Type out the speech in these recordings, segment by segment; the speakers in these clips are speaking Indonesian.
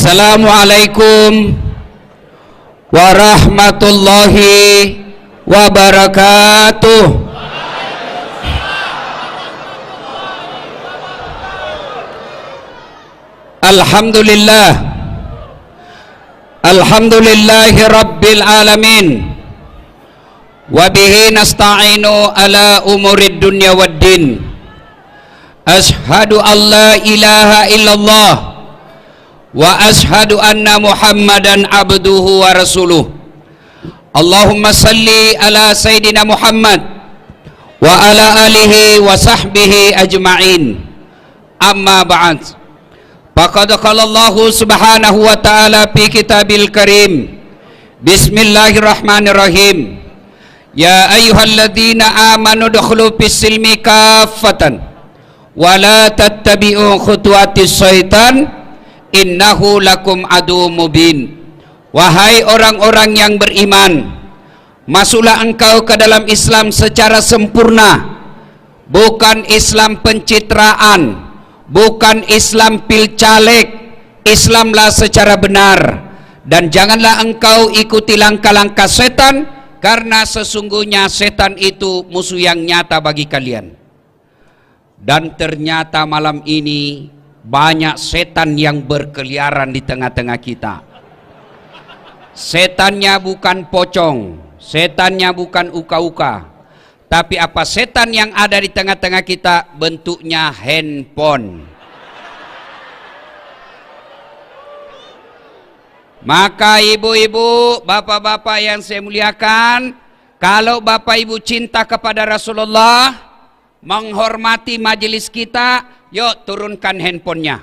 Assalamualaikum warahmatullahi wabarakatuh. Alhamdulillah, alhamdulillahi rabbil alamin, wa bihi nasta'inu ala umurid dunya waddin. Ashhadu an la ilaha illallah wa ashhadu anna muhammadan abduhu wa rasuluh. Allahumma salli ala sayyidina Muhammad wa ala alihi wa sahbihi ajma'in. Amma ba'd. Faqad qala Allah subhanahu wa ta'ala fi kitabil karim. Bismillahirrahmanirrahim. Ya ayyuhalladzina amanu dukhulu fis silmi kaffatan wa la tattabi'u khutuwatis syaitan innahu lakum adu mubin. Wahai orang-orang yang beriman, masuklah engkau ke dalam Islam secara sempurna, bukan Islam pencitraan, bukan Islam pilcaleg. Islamlah secara benar, dan janganlah engkau ikuti langkah-langkah setan, karena sesungguhnya setan itu musuh yang nyata bagi kalian. Dan ternyata malam ini banyak setan yang berkeliaran di tengah-tengah kita. Setannya bukan pocong, setannya bukan uka-uka, tapi apa setan yang ada di tengah-tengah kita? Bentuknya handphone. Maka ibu-ibu, bapak-bapak yang saya muliakan, kalau bapak ibu cinta kepada Rasulullah, menghormati majelis kita, yuk turunkan handphonenya.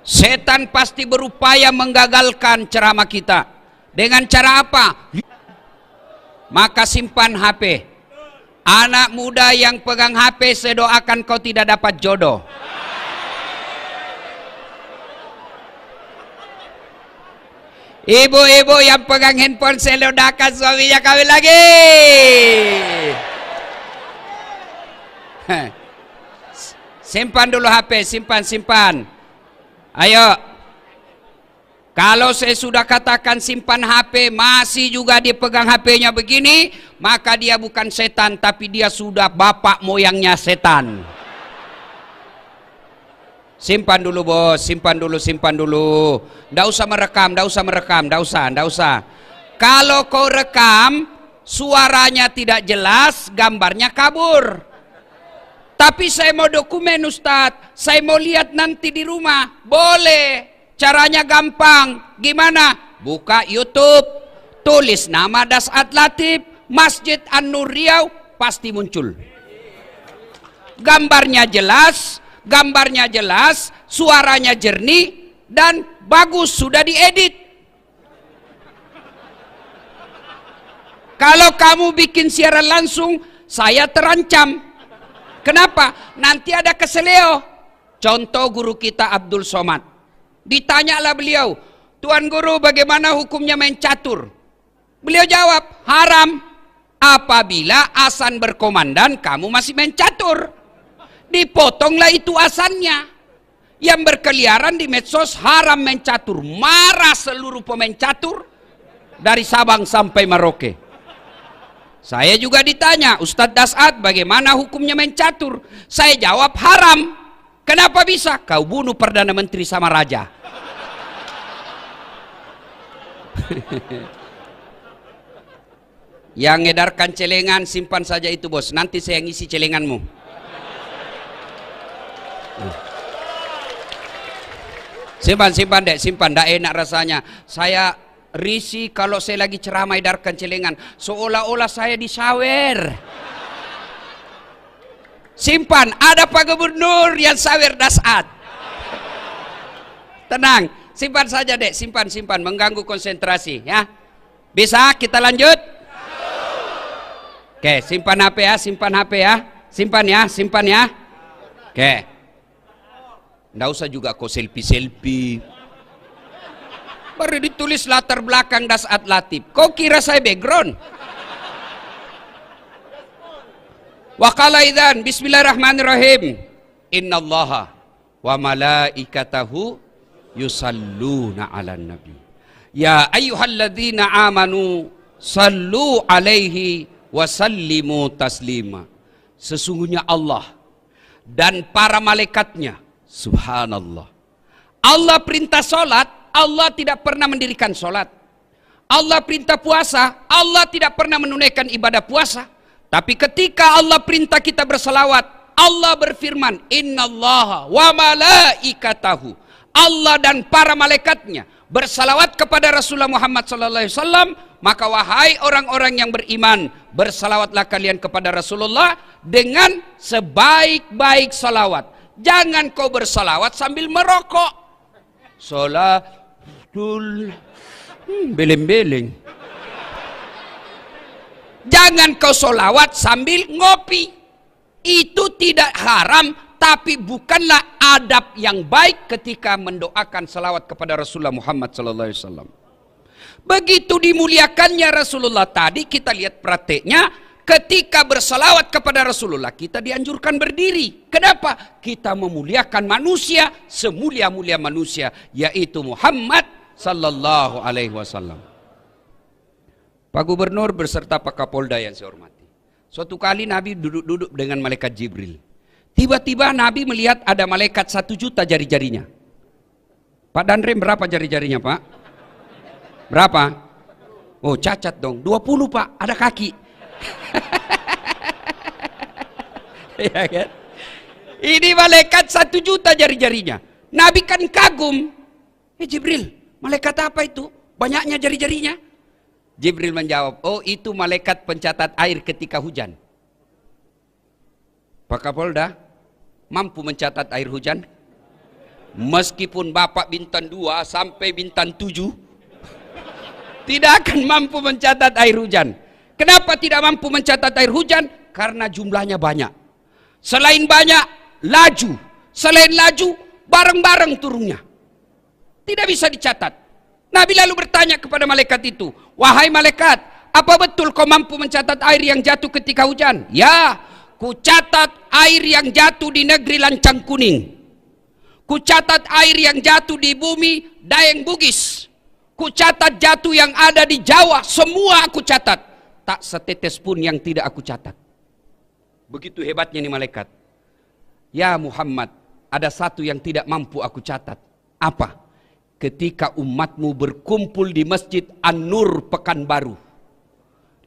Setan pasti berupaya menggagalkan ceramah kita. Dengan cara apa? Maka simpan HP. Anak muda yang pegang HP, saya doakan kau tidak dapat jodoh. Ibu-ibu yang pegang handphone, saya doakan suaminya kawin lagi. Simpan dulu HP, simpan. Ayo, kalau saya sudah katakan simpan HP, masih juga dipegang HP-nya begini, maka dia bukan setan, tapi dia sudah bapak moyangnya setan. Simpan dulu bos, simpan dulu. Nggak usah merekam. Kalau kau rekam, suaranya tidak jelas, gambarnya kabur. Tapi saya mau dokumen Ustadz, saya mau lihat nanti di rumah. Boleh, caranya gampang. Gimana? Buka YouTube, tulis nama Dasat Latif, Masjid An-Nur Riau, pasti muncul. Gambarnya jelas, suaranya jernih, dan bagus, sudah diedit. Kalau kamu bikin siaran langsung, saya terancam. Kenapa? Nanti ada keseleo. Contoh guru kita Abdul Somad. Ditanyalah beliau, Tuan Guru, bagaimana hukumnya main catur? Beliau jawab, haram. Apabila azan berkomandan, kamu masih main catur. Dipotonglah itu azannya. Yang berkeliaran di medsos, haram main catur. Marah seluruh pemain catur dari Sabang sampai Merauke. Saya juga ditanya, Ustadz Dasat, bagaimana hukumnya main catur? Saya jawab, haram. Kenapa bisa? Kau bunuh Perdana Menteri sama Raja. Yang ngedarkan celengan, simpan saja itu bos. Nanti saya ngisi celenganmu. Simpan dek, simpan. Nggak enak rasanya. Saya risih kalau saya lagi ceramah edarkan celengan, seolah-olah saya disawer. Simpan, ada Pak Gubernur yang sawer Dasat. Tenang, simpan saja dek, simpan, mengganggu konsentrasi ya. Bisa kita lanjut? Oke, simpan HP ya, simpan ya. Oke. Nggak usah juga kok selfie. Baru ditulis latar belakang Dasat Latif. Kau kira saya background? Wa qala idzan bismillahirrahmanirrahim. Innallaha wa malaikatahu yusalluna 'alan nabi. Ya ayyuhalladzina amanu sallu alaihi wa sallimu taslima. Sesungguhnya Allah dan para malaikatnya, subhanallah. Allah perintah solat, Allah tidak pernah mendirikan solat. Allah perintah puasa, Allah tidak pernah menunaikan ibadah puasa. Tapi ketika Allah perintah kita berselawat, Allah berfirman, innallaha wa malaikatahu. Allah dan para malaikatnya bersalawat kepada Rasulullah Muhammad sallallahu alaihi wasallam. Maka wahai orang-orang yang beriman, bersalawatlah kalian kepada Rasulullah dengan sebaik-baik salawat. Jangan kau bersalawat sambil merokok. Salatul beleng-beleng. Jangan kau solawat sambil ngopi. Itu tidak haram, tapi bukanlah adab yang baik ketika mendoakan salawat kepada Rasulullah Muhammad SAW. Begitu dimuliakannya Rasulullah tadi, kita lihat prakteknya. Ketika bersalawat kepada Rasulullah, kita dianjurkan berdiri. Kenapa? Kita memuliakan manusia, semulia-mulia manusia, yaitu Muhammad sallallahu alaihi wasallam. Pak Gubernur beserta Pak Kapolda yang saya hormati. Suatu kali Nabi duduk-duduk dengan malaikat Jibril. Tiba-tiba Nabi melihat ada malaikat 1 juta jari-jarinya. Pak Danrem berapa jari-jarinya, Pak? Berapa? Oh, cacat dong. 20, Pak. Ada kaki. Ya kan? Ini malaikat 1 juta jari-jarinya. Nabi kan kagum. Jibril, malaikat apa itu? Banyaknya jari-jarinya. Jibril menjawab, oh itu malaikat pencatat air ketika hujan. Pak Kapolda, mampu mencatat air hujan? Meskipun Bapak bintang 2 sampai bintang 7, tidak akan mampu mencatat air hujan. Kenapa tidak mampu mencatat air hujan? Karena jumlahnya banyak. Selain banyak, laju. Selain laju, bareng-bareng turunnya. Tidak bisa dicatat. Nabi lalu bertanya kepada malaikat itu, wahai malaikat, apa betul kau mampu mencatat air yang jatuh ketika hujan? Ya, ku catat air yang jatuh di negeri Lancang Kuning. Ku catat air yang jatuh di bumi Daeng Bugis. Ku catat jatuh yang ada di Jawa, semua aku catat. Tak setetes pun yang tidak aku catat. Begitu hebatnya nih malaikat. Ya Muhammad, ada satu yang tidak mampu aku catat. Apa? Ketika umatmu berkumpul di Masjid An-Nur Pekanbaru,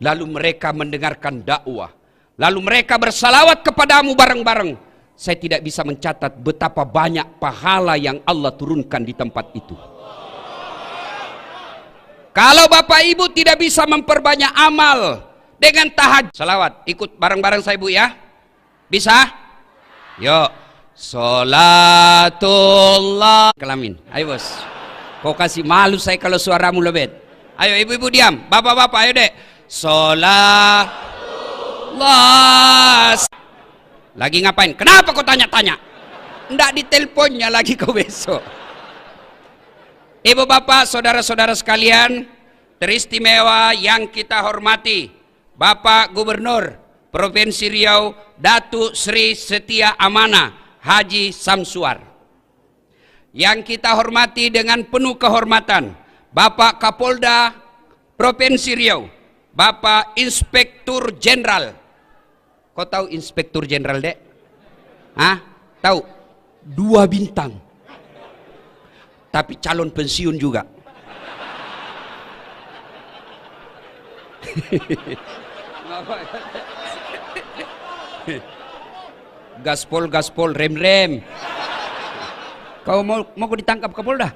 lalu mereka mendengarkan dakwah, lalu mereka bersalawat kepadamu bareng-bareng, saya tidak bisa mencatat betapa banyak pahala yang Allah turunkan di tempat itu. Kalau Bapak Ibu tidak bisa memperbanyak amal dengan tahajud, salawat, ikut bareng-bareng saya Bu ya. Bisa? Yuk. Salatullah kelamin. Ayo bos. Kau kasih malu saya kalau suaramu lebet. Ayo ibu-ibu diam. Bapak-bapak ayo dek. Salatullah. Lagi ngapain? Kenapa kau tanya-tanya? Nggak diteleponnya lagi kau besok. Ibu bapak, saudara-saudara sekalian, teristimewa yang kita hormati, Bapak Gubernur Provinsi Riau, Datuk Sri Setia Amanah Haji Samsuar. Yang kita hormati dengan penuh kehormatan, Bapak Kapolda Provinsi Riau, Bapak Inspektur Jenderal. Kau tahu Inspektur Jenderal, Dek? Hah? Tahu? 2 bintang. Tapi calon pensiun juga. Gaspol, rem. Kau mau ditangkap Kapolda?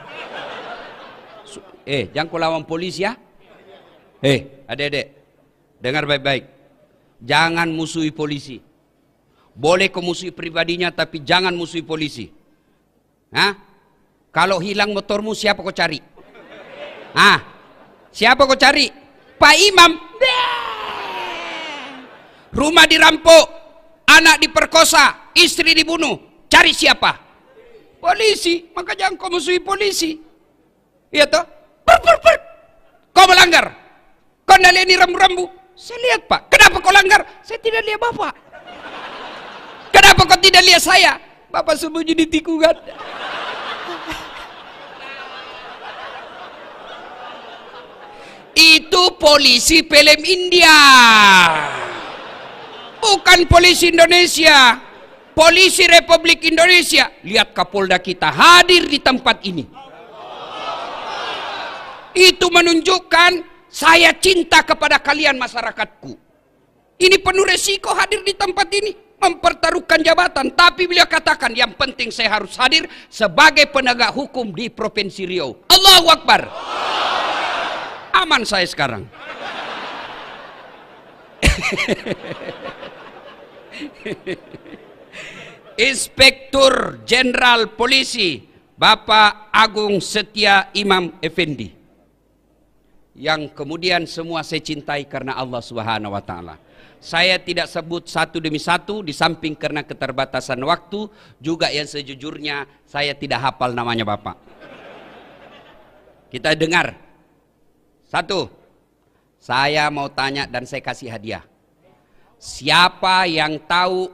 Jangan kau lawan polisi ya. Adik-adik, dengar baik-baik. Jangan musuhi polisi. Boleh kau musuhi pribadinya, tapi jangan musuhi polisi. Hah? Kalau hilang motormu, siapa kau cari? Siapa kau cari? Pak Imam. Rumah dirampok, anak diperkosa, istri dibunuh. Cari siapa? Polisi. Maka jangan kau musuhi polisi. Iya toh? Kau melanggar. Kau naleni rambu-rambu. Saya lihat Pak. Kenapa kau langgar? Saya tidak lihat Bapak. Kenapa kau tidak lihat saya? Bapak sembunyi di tikungan. Itu polisi film India, bukan polisi Indonesia. Polisi Republik Indonesia. Lihat Kapolda kita hadir di tempat ini. Itu menunjukkan saya cinta kepada kalian masyarakatku. Ini penuh resiko hadir di tempat ini, mempertaruhkan jabatan. Tapi beliau katakan yang penting saya harus hadir sebagai penegak hukum di Provinsi Riau. Allahu Akbar. Aman saya sekarang. Inspektur Jenderal Polisi Bapak Agung Setia Imam Effendi, yang kemudian semua saya cintai karena Allah Subhanahu wa Ta'ala. Saya tidak sebut satu demi satu, di samping karena keterbatasan waktu, juga yang sejujurnya saya tidak hafal namanya Bapak. Kita dengar. Satu, saya mau tanya dan saya kasih hadiah. Siapa yang tahu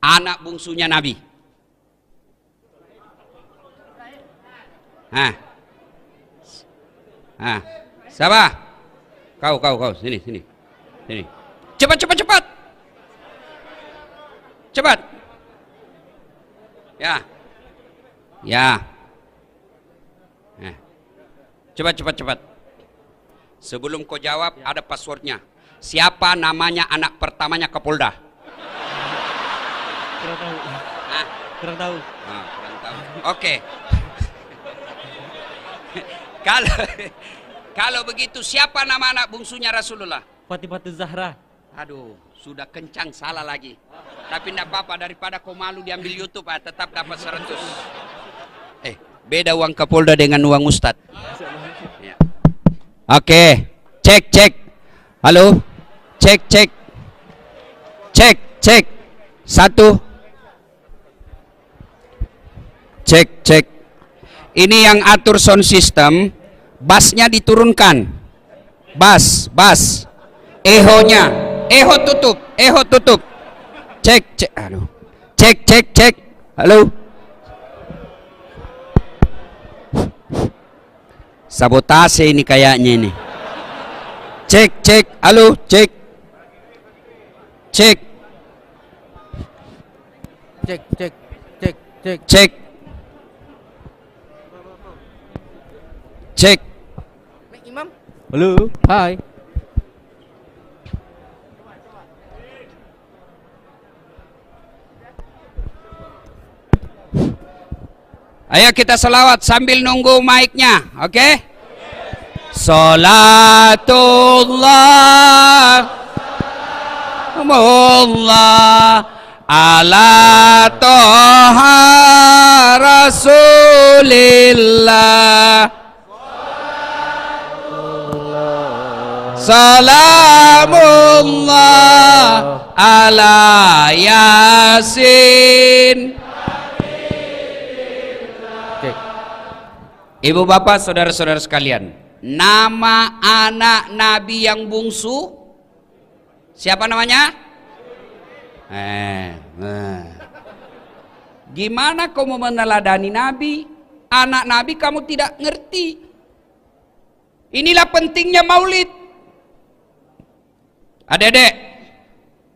anak bungsunya Nabi? Siapa? Kau, sini. Cepat. Cepat. Ya. Cepat. Sebelum kau jawab, ada passwordnya. Siapa namanya anak pertamanya Kapolda? Kurang tahu. Oke. Kalau begitu, siapa nama anak bungsunya Rasulullah? Fatimah Zahra. Aduh, sudah kencang, salah lagi. Tapi tidak apa-apa, daripada kau malu diambil YouTube, tetap dapat 100. Beda uang Kapolda dengan uang Ustadz. Ya. Oke, cek. Halo, cek. 1. Cek. Ini yang atur sound system, bassnya diturunkan. Bass. Ehonya, eho tutup. Cek. Aduh. Cek. Halo. Sabotase ini kayaknya ini. Cek. Halo, cek. Cek. Imam. Halo. Hai. Ayo kita selawat sambil nunggu mic-nya, oke? Salatullah ala toha rasulillah, salamullah ala yasin. Ibu bapak saudara-saudara sekalian, nama anak Nabi yang bungsu siapa namanya? Gimana kau mau meneladani Nabi? Anak Nabi kamu tidak ngerti. Inilah pentingnya maulid. Adik-adik,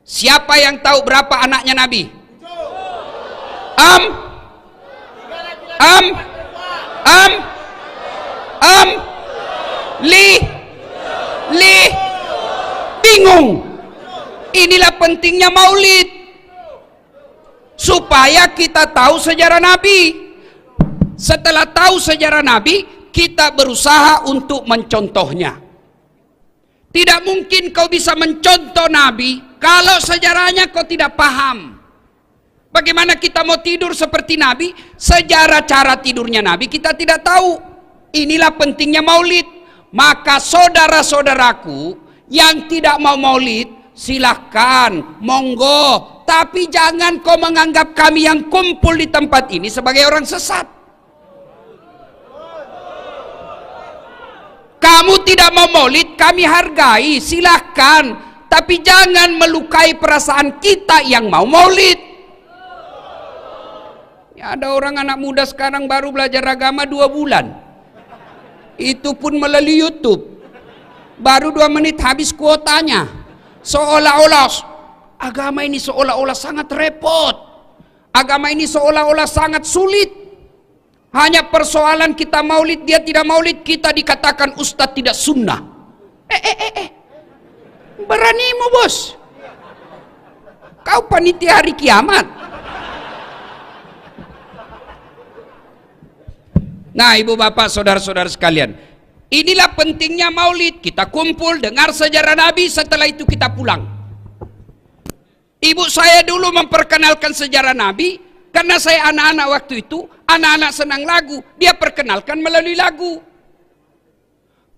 siapa yang tahu berapa anaknya Nabi? Li bingung. Inilah pentingnya maulid, supaya kita tahu sejarah Nabi. Setelah tahu sejarah Nabi, kita berusaha untuk mencontohnya. Tidak mungkin kau bisa mencontoh Nabi kalau sejarahnya kau tidak paham. Bagaimana kita mau tidur seperti Nabi, sejarah cara tidurnya Nabi kita tidak tahu. Inilah pentingnya maulid. Maka saudara-saudaraku yang tidak mau maulid, silahkan, monggo. Tapi jangan kau menganggap kami yang kumpul di tempat ini sebagai orang sesat. Kamu tidak mau maulid, kami hargai, silahkan. Tapi jangan melukai perasaan kita yang mau maulid. Ya, ada orang anak muda sekarang baru belajar agama 2 bulan. Itu pun melalui YouTube. Baru 2 menit habis kuotanya. Seolah-olah agama ini seolah-olah sangat repot. Agama ini seolah-olah sangat sulit. Hanya persoalan kita maulid, dia tidak maulid, kita dikatakan ustadz tidak sunnah. Beranimu bos. Kau panitia hari kiamat. Nah, ibu bapak saudara-saudara sekalian, inilah pentingnya maulid. Kita kumpul dengar sejarah Nabi, setelah itu kita pulang. Ibu saya dulu memperkenalkan sejarah Nabi, karena saya anak-anak waktu itu, anak-anak senang lagu, dia perkenalkan melalui lagu.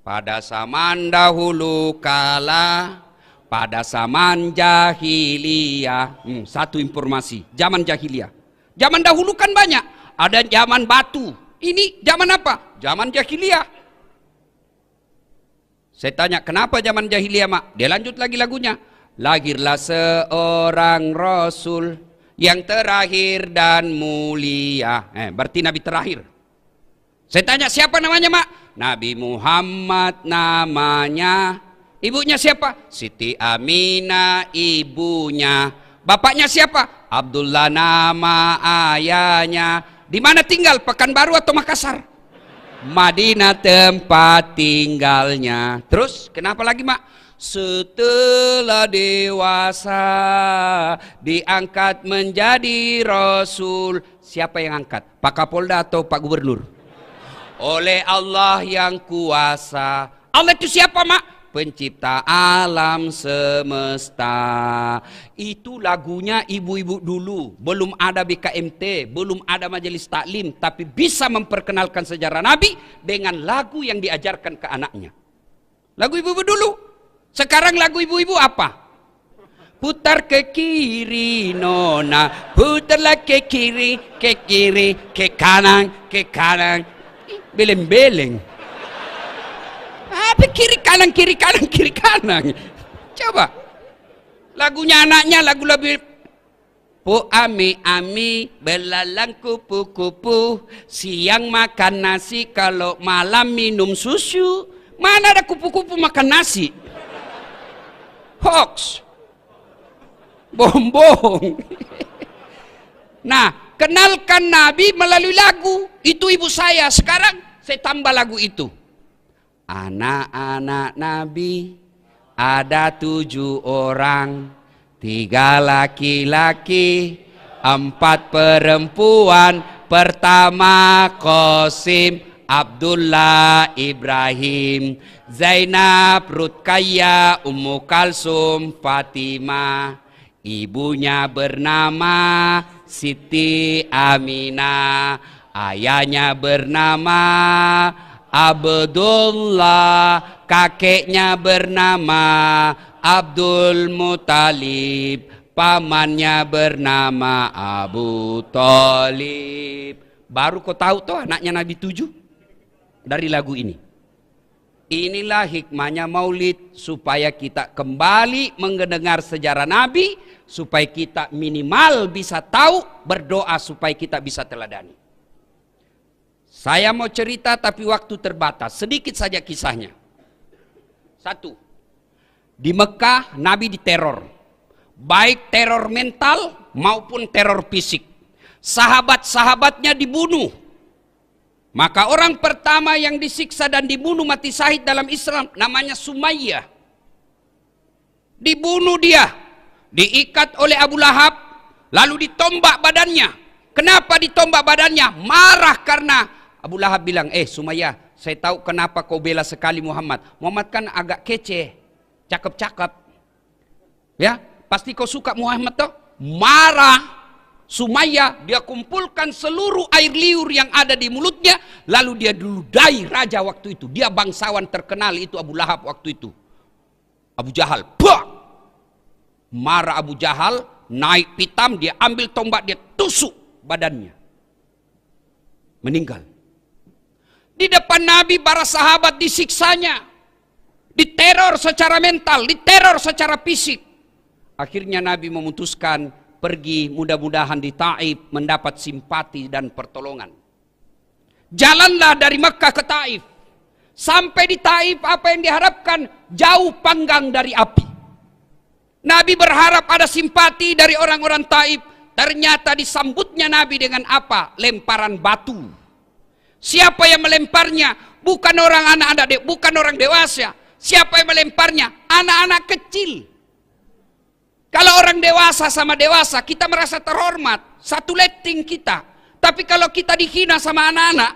Pada zaman dahulu kala, pada zaman jahiliyah. Satu informasi, zaman jahiliyah. Zaman dahulu kan banyak, ada zaman batu. Ini zaman apa? Zaman jahiliyah. Saya tanya, kenapa zaman jahiliyah, Mak? Dia lanjut lagi lagunya. Lahirlah seorang Rasul yang terakhir dan mulia. Berarti Nabi terakhir. Saya tanya, siapa namanya, Mak? Nabi Muhammad namanya. Ibunya siapa? Siti Aminah ibunya. Bapaknya siapa? Abdullah nama ayahnya. Di mana tinggal? Pekanbaru atau Makassar? Madinah tempat tinggalnya. Terus kenapa lagi, Mak? Setelah dewasa diangkat menjadi Rasul. Siapa yang angkat? Pak Kapolda atau Pak Gubernur? Oleh Allah yang kuasa. Allah itu siapa, Mak? Pencipta alam semesta. Itu lagunya ibu-ibu dulu. Belum ada BKMT, belum ada majelis taklim, tapi bisa memperkenalkan sejarah Nabi dengan lagu yang diajarkan ke anaknya. Lagu ibu-ibu dulu. Sekarang lagu ibu-ibu apa? Putar ke kiri nona, putarlah ke kiri, ke kanan, beleng-beleng. Apa kiri kanan, kiri kanan, kiri kanan? Coba. Lagunya anaknya lagu lebih. Po ami belalang kupu-kupu, siang makan nasi, kalau malam minum susu. Mana ada kupu-kupu makan nasi? Hoax. Bohong-bohong. Nah, kenalkan Nabi melalui lagu. Itu ibu saya. Sekarang saya tambah lagu itu. Anak-anak Nabi ada 7 orang, 3 laki-laki, 4 perempuan. Pertama Qasim, Abdullah, Ibrahim, Zainab, Rutkaya, Ummu Kalsum, Fatimah. Ibunya bernama Siti Aminah, ayahnya bernama Abdullah, kakeknya bernama Abdul Muthalib, pamannya bernama Abu Thalib. Baru kau tahu tuh anaknya Nabi 7 dari lagu ini. Inilah hikmahnya maulid, supaya kita kembali mendengar sejarah Nabi, supaya kita minimal bisa tahu, berdoa supaya kita bisa teladani. Saya mau cerita tapi waktu terbatas, sedikit saja kisahnya. 1. Di Mekah Nabi diteror, baik teror mental maupun teror fisik. Sahabat-sahabatnya dibunuh. Maka orang pertama yang disiksa dan dibunuh mati syahid dalam Islam namanya Sumayyah. Dibunuh dia, diikat oleh Abu Lahab, lalu ditombak badannya. Kenapa ditombak badannya? Marah karena Abu Lahab bilang, Sumayyah, saya tahu kenapa kau bela sekali Muhammad. Muhammad kan agak kece, cakep-cakep. Ya, pasti kau suka Muhammad toh? Marah. Sumayyah, dia kumpulkan seluruh air liur yang ada di mulutnya, lalu dia diludai raja waktu itu. Dia bangsawan terkenal itu Abu Lahab waktu itu. Abu Jahal, bah! Marah Abu Jahal, naik pitam, dia ambil tombak, dia tusuk badannya. Meninggal. Di depan Nabi para sahabat disiksanya, diteror secara mental, diteror secara fisik. Akhirnya Nabi memutuskan, pergi mudah-mudahan di Taif mendapat simpati dan pertolongan. Jalanlah dari Mekah ke Taif. Sampai di Taif apa yang diharapkan? Jauh panggang dari api. Nabi berharap ada simpati dari orang-orang Taif. Ternyata disambutnya Nabi dengan apa? Lemparan batu. Siapa yang melemparnya? Bukan orang anak-anak, bukan orang dewasa. Siapa yang melemparnya? Anak-anak kecil. Kalau orang dewasa sama dewasa, kita merasa terhormat. Satu letting kita. Tapi kalau kita dihina sama anak-anak,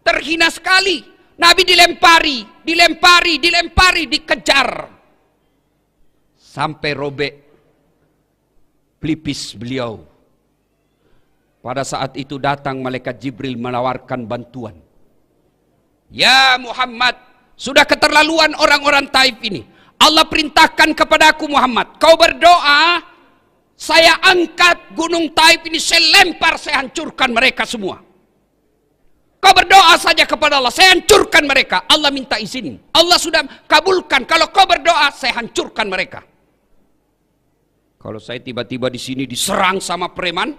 terhina sekali. Nabi dilempari, dikejar. Sampai robek pelipis beliau. Pada saat itu datang malaikat Jibril menawarkan bantuan. Ya Muhammad, sudah keterlaluan orang-orang Taif ini. Allah perintahkan kepadaku Muhammad, kau berdoa, saya angkat gunung Taif ini, saya lempar, saya hancurkan mereka semua. Kau berdoa saja kepada Allah, saya hancurkan mereka. Allah minta izin, Allah sudah kabulkan. Kalau kau berdoa, saya hancurkan mereka. Kalau saya tiba-tiba di sini diserang sama preman,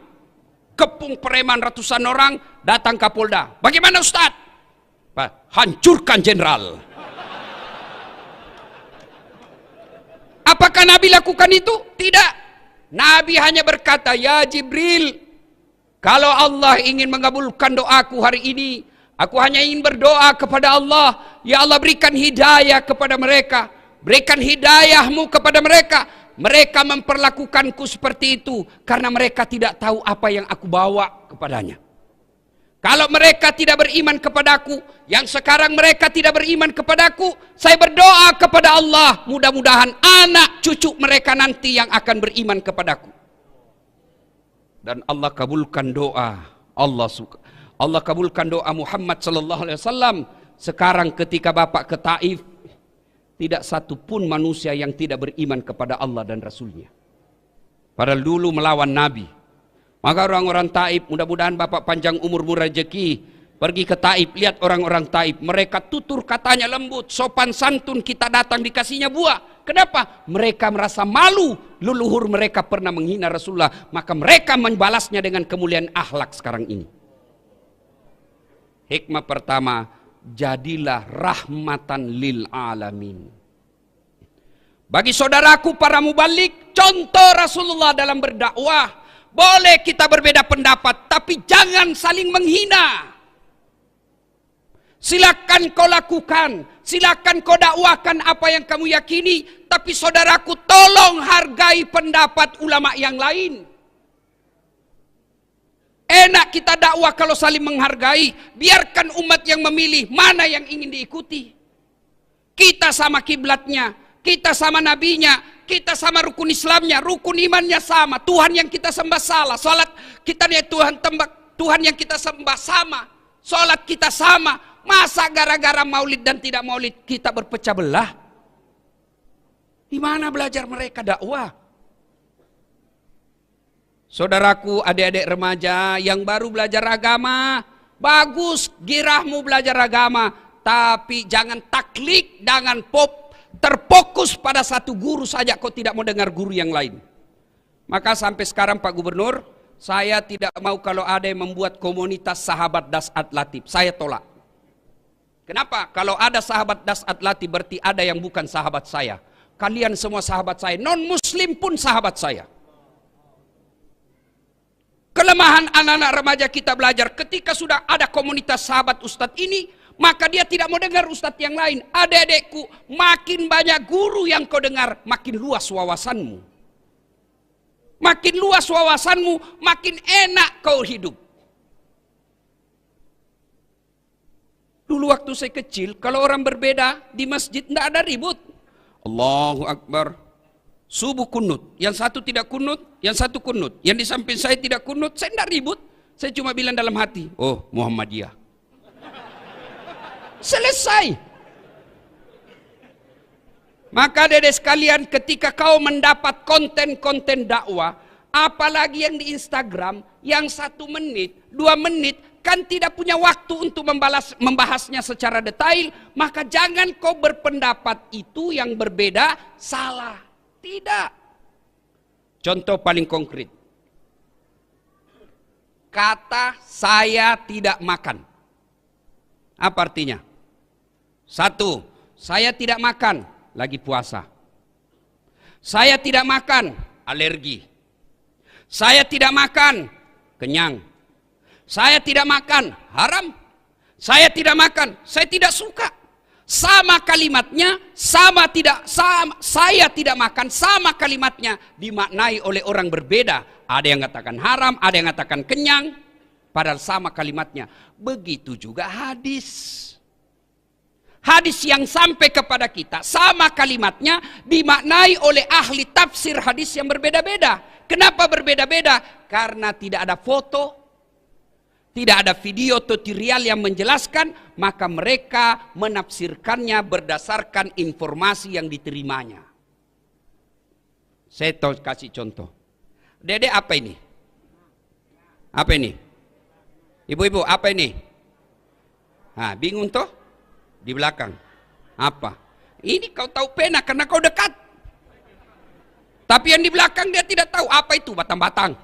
kepung preman ratusan orang, datang Kapolda. Bagaimana Ustaz? Pak, hancurkan jenderal. Apakah Nabi lakukan itu? Tidak. Nabi hanya berkata, ya Jibril, kalau Allah ingin mengabulkan doaku hari ini, aku hanya ingin berdoa kepada Allah, ya Allah berikan hidayah kepada mereka, berikan hidayahmu kepada mereka. Mereka memperlakukanku seperti itu karena mereka tidak tahu apa yang aku bawa kepadanya. Kalau mereka tidak beriman kepadaku, yang sekarang mereka tidak beriman kepadaku, saya berdoa kepada Allah, mudah-mudahan anak cucu mereka nanti yang akan beriman kepadaku. Dan Allah kabulkan doa. Allah kabulkan doa Muhammad sallallahu alaihi wasallam. Sekarang ketika Bapak ke Taif, tidak satu pun manusia yang tidak beriman kepada Allah dan Rasulnya. Padahal dulu melawan Nabi. Maka orang-orang Taif, mudah-mudahan Bapak panjang umur rezeki, pergi ke Taif, lihat orang-orang Taif, mereka tutur katanya lembut, sopan santun, kita datang dikasihnya buah. Kenapa? Mereka merasa malu, leluhur mereka pernah menghina Rasulullah, maka mereka membalasnya dengan kemuliaan akhlak sekarang ini. Hikmah pertama, jadilah rahmatan lil alamin. Bagi saudaraku para mubalik, contoh Rasulullah dalam berdakwah. Boleh kita berbeda pendapat, tapi jangan saling menghina. Silakan kau lakukan, silakan kau dakwahkan apa yang kamu yakini, tapi saudaraku tolong hargai pendapat ulama yang lain. Enak kita dakwah kalau saling menghargai, biarkan umat yang memilih mana yang ingin diikuti. Kita sama kiblatnya, kita sama nabinya, kita sama rukun Islamnya, rukun imannya sama. Tuhan yang kita sembah salah, salat kita nih Tuhan yang kita sembah sama, salat kita sama. Masa gara-gara maulid dan tidak maulid kita berpecah belah? Di mana belajar mereka dakwah? Saudaraku, adik-adik remaja yang baru belajar agama, bagus girahmu belajar agama, tapi jangan taklid, jangan terfokus pada satu guru saja, kau tidak mau dengar guru yang lain. Maka sampai sekarang Pak Gubernur, saya tidak mau kalau ada yang membuat komunitas sahabat Dasat Latif, saya tolak. Kenapa? Kalau ada sahabat Dasat Latif berarti ada yang bukan sahabat saya. Kalian semua sahabat saya, non muslim pun sahabat saya. Kelemahan anak-anak remaja kita belajar ketika sudah ada komunitas sahabat ustadz ini, maka dia tidak mau dengar ustadz yang lain. Adik-adikku, makin banyak guru yang kau dengar, makin luas wawasanmu. Makin luas wawasanmu, makin enak kau hidup. Dulu waktu saya kecil, kalau orang berbeda di masjid tidak ada ribut. Allahu Akbar. Subuh kunut, yang satu tidak kunut, yang satu kunut, yang di samping saya tidak kunut, saya tidak ribut. Saya cuma bilang dalam hati, oh Muhammadiyah. Selesai. Maka dedek sekalian, ketika kau mendapat konten-konten dakwah, apalagi yang di Instagram, yang 1 menit, 2 menit, kan tidak punya waktu untuk membahasnya secara detail, maka jangan kau berpendapat itu yang berbeda salah. Tidak. Contoh paling konkret. kata saya tidak makan. Apa artinya? Satu, saya tidak makan, lagi puasa. Saya tidak makan, alergi. Saya tidak makan, kenyang. Saya tidak makan, haram. Saya tidak makan, saya tidak suka. Sama kalimatnya, saya tidak makan, sama kalimatnya dimaknai oleh orang berbeda. Ada yang katakan haram, ada yang katakan kenyang, padahal sama kalimatnya. Begitu juga hadis. Hadis yang sampai kepada kita, sama kalimatnya dimaknai oleh ahli tafsir hadis yang berbeda-beda. Kenapa berbeda-beda? Karena tidak ada foto, tidak ada video tutorial yang menjelaskan, maka mereka menafsirkannya berdasarkan informasi yang diterimanya. Saya tahu kasih contoh. Dede apa ini? Apa ini? Ibu-ibu apa ini? Nah, bingung toh? Di belakang. Apa? Ini kau tahu pena karena kau dekat. Tapi yang di belakang dia tidak tahu apa itu batang-batang.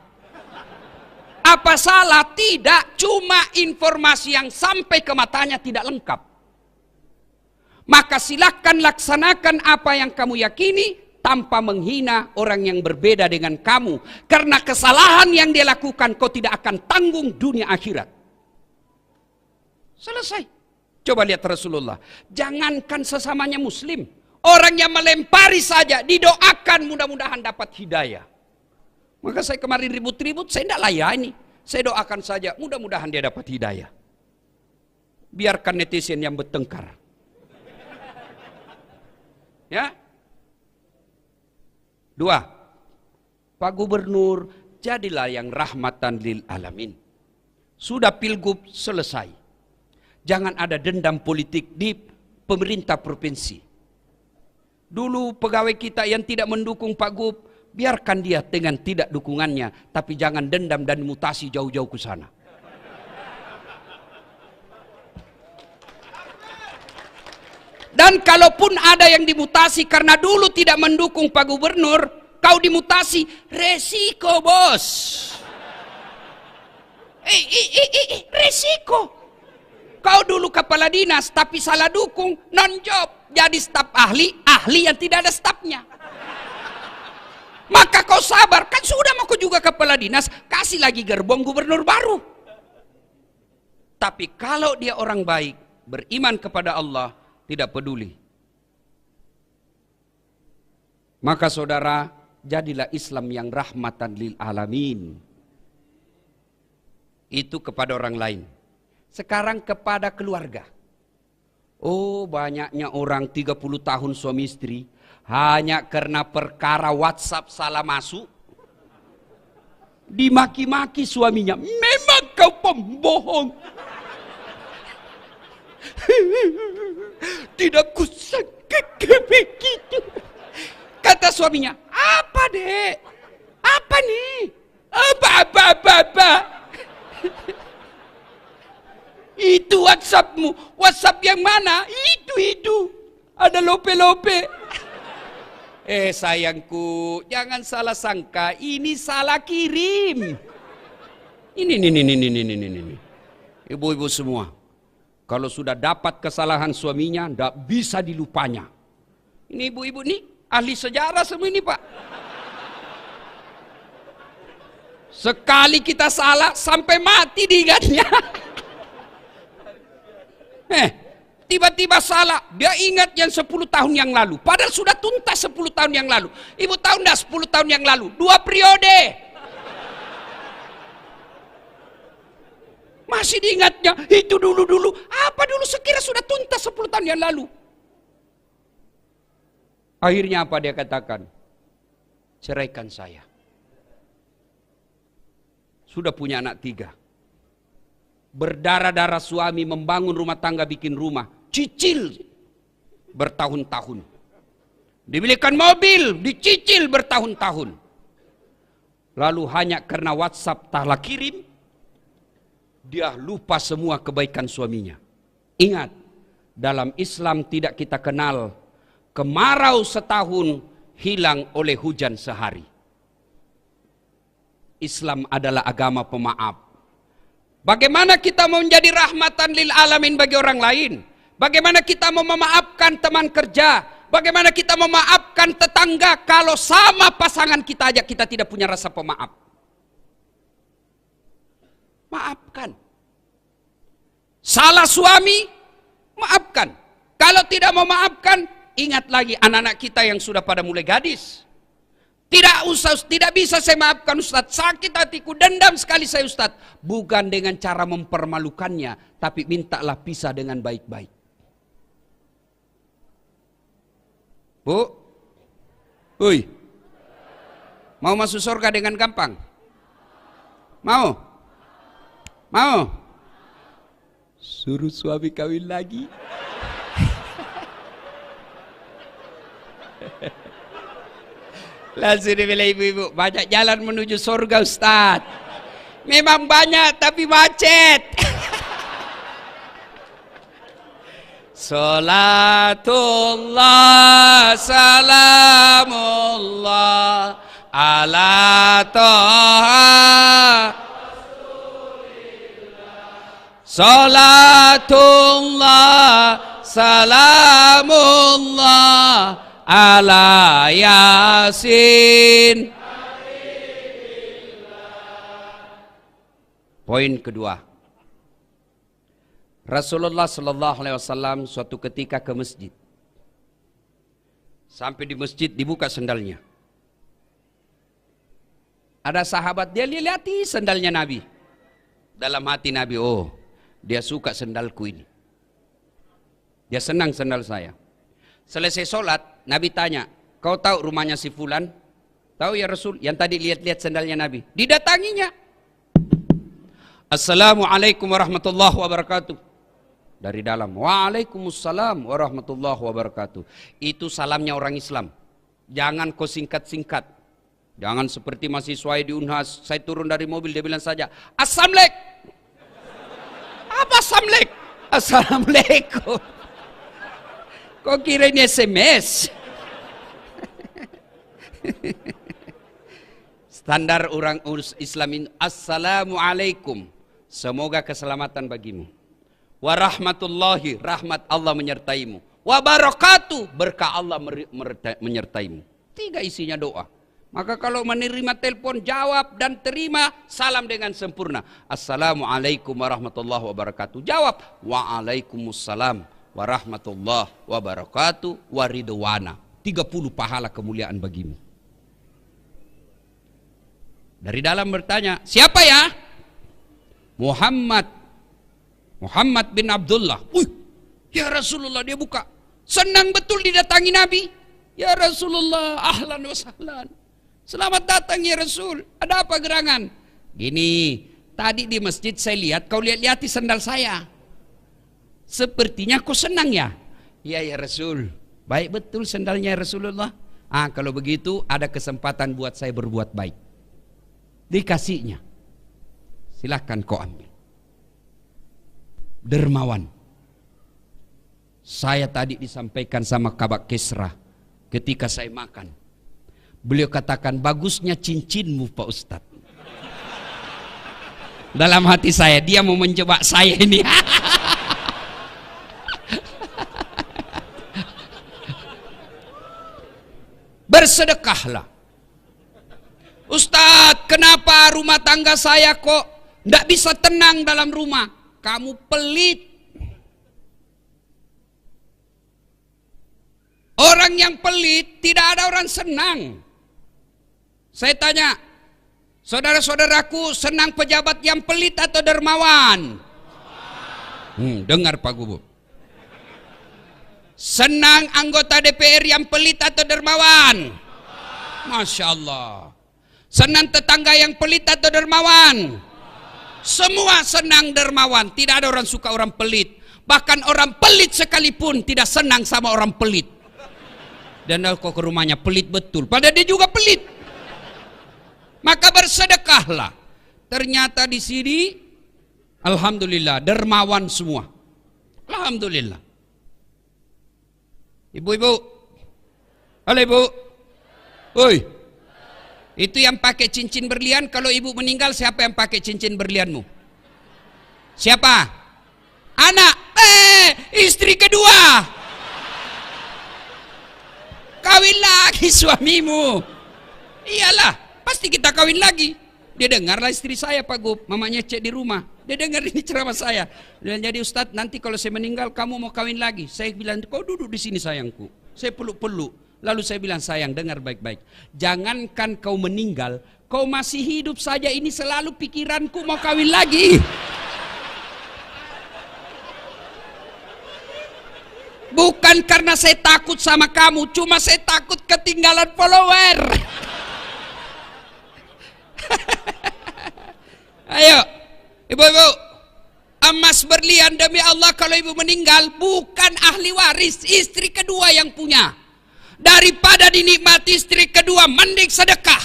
Apa salah? Tidak, cuma informasi yang sampai ke matanya tidak lengkap. Maka silakan laksanakan apa yang kamu yakini tanpa menghina orang yang berbeda dengan kamu. Karena kesalahan yang dia lakukan kau tidak akan tanggung dunia akhirat. Selesai. Coba lihat Rasulullah. Jangankan sesamanya muslim, orang yang melempari saja didoakan mudah-mudahan dapat hidayah. Maka saya kemarin ribut-ribut, saya tidak layani. Saya doakan saja, mudah-mudahan dia dapat hidayah. Biarkan netizen yang bertengkar. Ya. 2. Pak Gubernur, jadilah yang rahmatan lil alamin. Sudah pilgub selesai. Jangan ada dendam politik di pemerintah provinsi. Dulu pegawai kita yang tidak mendukung Pak Gub, biarkan dia dengan tidak dukungannya, tapi jangan dendam dan mutasi jauh-jauh ke sana. Dan kalaupun ada yang dimutasi karena dulu tidak mendukung Pak Gubernur, kau dimutasi, resiko bos. Resiko. Kau dulu kepala dinas tapi salah dukung, non job, jadi staf ahli yang tidak ada stafnya. Maka kau sabar, kan sudah mau kau juga kepala dinas, kasih lagi gerbong gubernur baru. Tapi kalau dia orang baik, beriman kepada Allah, tidak peduli. Maka saudara, jadilah Islam yang rahmatan lil alamin. Itu kepada orang lain. Sekarang kepada keluarga. Oh, banyaknya orang 30 tahun suami istri hanya karena perkara WhatsApp salah masuk dimaki-maki suaminya. Memang kau pembohong. Tidak kusangka begitu. Kata suaminya, apa dek? Apa nih? Apa. Itu WhatsAppmu. WhatsApp yang mana? Itu. Ada lope-lope. Sayangku, jangan salah sangka. Ini salah kirim. Ini. Ibu-ibu semua. Kalau sudah dapat kesalahan suaminya, tidak bisa dilupanya. Ini ibu-ibu nih, ahli sejarah semua ini Pak. Sekali kita salah, sampai mati diingatnya. Tiba-tiba salah, dia ingat yang 10 tahun yang lalu. Padahal sudah tuntas 10 tahun yang lalu. Ibu tahu enggak 10 tahun yang lalu? 2 periode. Masih diingatnya, itu dulu. Apa dulu sekira sudah tuntas 10 tahun yang lalu? Akhirnya apa dia katakan? Ceraikan saya. Sudah punya anak 3. Berdarah-darah suami membangun rumah tangga, bikin rumah, cicil bertahun-tahun. Dibelikan mobil, dicicil bertahun-tahun. Lalu hanya karena WhatsApp tak kirim, dia lupa semua kebaikan suaminya. Ingat, dalam Islam tidak kita kenal kemarau setahun hilang oleh hujan sehari. Islam adalah agama pemaaf. Bagaimana kita mau menjadi rahmatan lil alamin bagi orang lain? Bagaimana kita mau memaafkan teman kerja? Bagaimana kita memaafkan tetangga kalau sama pasangan kita aja kita tidak punya rasa pemaaf? Maafkan. Salah suami, maafkan. Kalau tidak mau maafkan, ingat lagi anak-anak kita yang sudah pada mulai gadis. Tidak bisa saya maafkan Ustadz, sakit hatiku, dendam sekali saya Ustadz. Bukan dengan cara mempermalukannya, tapi mintalah pisah dengan baik-baik. Bu, Hui, mau masuk surga dengan gampang? Mau? Mau? Suruh suami kawin lagi. Langsung dibilang ibu-ibu, banyak jalan menuju surga Ustaz. Memang banyak tapi macet. Salatullah salamullah ala toha. Salatullah salamullah ala yasin. Poin kedua, Rasulullah Sallallahu Alaihi Wasallam suatu ketika ke masjid. Sampai di masjid dibuka sendalnya. Ada sahabat dia lihati sendalnya Nabi. Dalam hati Nabi, oh dia suka sendalku ini. Dia senang sendal saya. Selesai sholat, Nabi tanya, kau tahu rumahnya si Fulan? Tahu ya Rasul, yang tadi lihat-lihat sendalnya Nabi. Didatanginya. Assalamualaikum warahmatullahi wabarakatuh. Dari dalam, waalaikumsalam warahmatullahi wabarakatuh. Itu salamnya orang Islam. Jangan kau singkat-singkat. Jangan seperti mahasiswa di Unhas, saya turun dari mobil, dia bilang saja, Assalamualaikum. Apa Assalamualaikum? Assalamualaikum. Kok kira ini SMS? Standar orang Islam ini, Assalamualaikum. Semoga keselamatan bagimu. Warahmatullahi, rahmat Allah menyertaimu. Wabarakatuh, berkah Allah menyertaimu. 3 isinya doa. Maka kalau menerima telepon, jawab dan terima salam dengan sempurna. Assalamualaikum warahmatullahi wabarakatuh. Jawab, waalaikumsalam warahmatullahi wabarakatuh waridwana. 30 pahala kemuliaan bagimu. Dari dalam bertanya, siapa ya? Muhammad bin Abdullah. Ya Rasulullah, dia buka. Senang betul didatangi Nabi. Ya Rasulullah, ahlan wa sahlan. Selamat datang ya Rasul. Ada apa gerangan? Gini, tadi di masjid saya lihat kau lihat-lihati sandal saya. Sepertinya kau senang ya? Iya ya Rasul. Baik betul sandalnya ya Rasulullah. Kalau begitu ada kesempatan buat saya berbuat baik. Dikasihnya. Silahkan kau ambil. Dermawan. Saya tadi disampaikan sama Kabak Kisra ketika saya makan. Beliau katakan, bagusnya cincinmu Pak Ustadz. Dalam hati saya, dia mau menjebak saya ini. Bersedekahlah. Ustadz, kenapa rumah tangga saya kok tidak bisa tenang dalam rumah? Kamu pelit. Orang yang pelit tidak ada orang senang. Saya tanya, saudara-saudaraku senang pejabat yang pelit atau dermawan? Dengar Pak Gubernur. Senang anggota DPR yang pelit atau dermawan? Masya Allah. Senang tetangga yang pelit atau dermawan? Semua senang dermawan. Tidak ada orang suka orang pelit. Bahkan orang pelit sekalipun tidak senang sama orang pelit. Dan kok ke rumahnya pelit betul, padahal dia juga pelit. Maka bersedekahlah. Ternyata di sini, alhamdulillah, dermawan semua. Alhamdulillah. Ibu-ibu, halo ibu, oi, itu yang pakai cincin berlian. Kalau ibu meninggal, siapa yang pakai cincin berlianmu? Siapa? Anak. Istri kedua. Kawin lagi suamimu. Iyalah, pasti kita kawin lagi. Dia dengarlah istri saya Pak Gub, mamanya cek di rumah. Dia dengar ini ceramah saya. Dan jadi Ustadz, nanti kalau saya meninggal kamu mau kawin lagi. Saya bilang, kau duduk di sini sayangku. Saya peluk-peluk. Lalu saya bilang, sayang dengar baik-baik. Jangankan kau meninggal, kau masih hidup saja ini selalu pikiranku mau kawin lagi. Bukan karena saya takut sama kamu, cuma saya takut ketinggalan follower. Ayo, ibu-ibu, emas berlian demi Allah kalau ibu meninggal bukan ahli waris, istri kedua yang punya. Daripada dinikmati istri kedua, mending sedekah.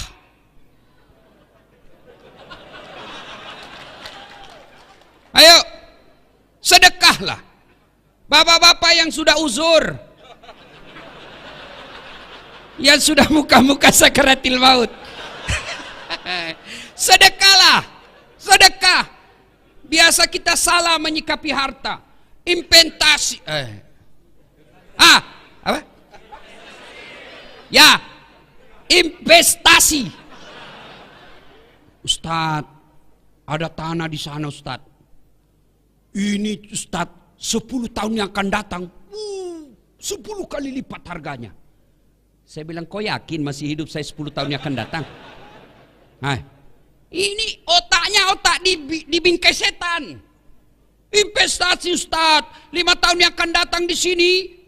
Ayo, sedekahlah. Bapak-bapak yang sudah uzur, yang sudah muka-muka sakaratil maut, sedekahlah, sedekah. Biasa kita salah menyikapi harta, investasi, apa? Ya, investasi. Ustadz, ada tanah di sana Ustadz. Ini Ustadz, 10 tahun yang akan datang 10 kali lipat harganya. Saya bilang, kau yakin masih hidup saya 10 tahun yang akan datang? Nah, ini otaknya otak di bingkai setan. Investasi Ustadz, 5 tahun yang akan datang di sini,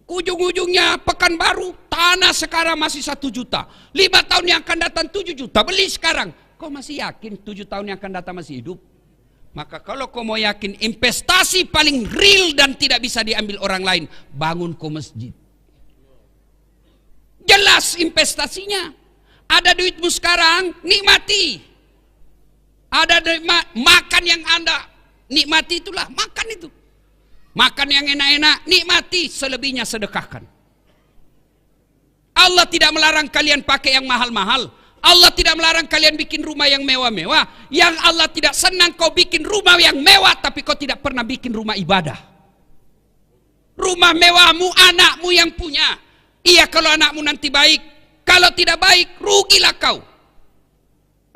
ujung-ujungnya Pekanbaru, tanah sekarang masih 1 juta. 5 tahun yang akan datang 7 juta, beli sekarang. Kau masih yakin 7 tahun yang akan datang masih hidup? Maka kalau kau mau yakin investasi paling real dan tidak bisa diambil orang lain, bangun kau masjid. Jelas investasinya. Ada duitmu sekarang, nikmati. Ada makan yang Anda nikmati, itulah makan itu. Makan yang enak-enak, nikmati, selebihnya sedekahkan. Allah tidak melarang kalian pakai yang mahal-mahal. Allah tidak melarang kalian bikin rumah yang mewah-mewah. Yang Allah tidak senang kau bikin rumah yang mewah tapi kau tidak pernah bikin rumah ibadah. Rumah mewahmu anakmu yang punya. Iya kalau anakmu nanti baik. Kalau tidak baik rugilah kau.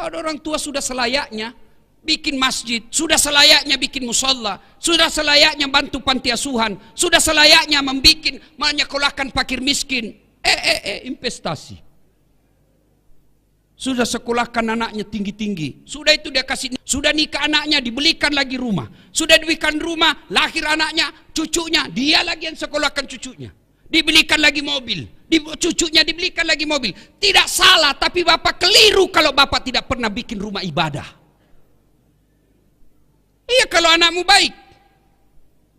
Ada orang tua sudah selayaknya bikin masjid, sudah selayaknya bikin musalla, sudah selayaknya bantu panti asuhan, sudah selayaknya menyekolahkan fakir miskin. Investasi. Sudah sekolahkan anaknya tinggi-tinggi. Sudah itu dia kasih, sudah nikah anaknya, dibelikan lagi rumah. Sudah dibelikan rumah, lahir anaknya, cucunya, dia lagi yang sekolahkan cucunya. Dibelikan lagi mobil, cucunya dibelikan lagi mobil. Tidak salah, tapi bapak keliru kalau bapak tidak pernah bikin rumah ibadah. Iya kalau anakmu baik.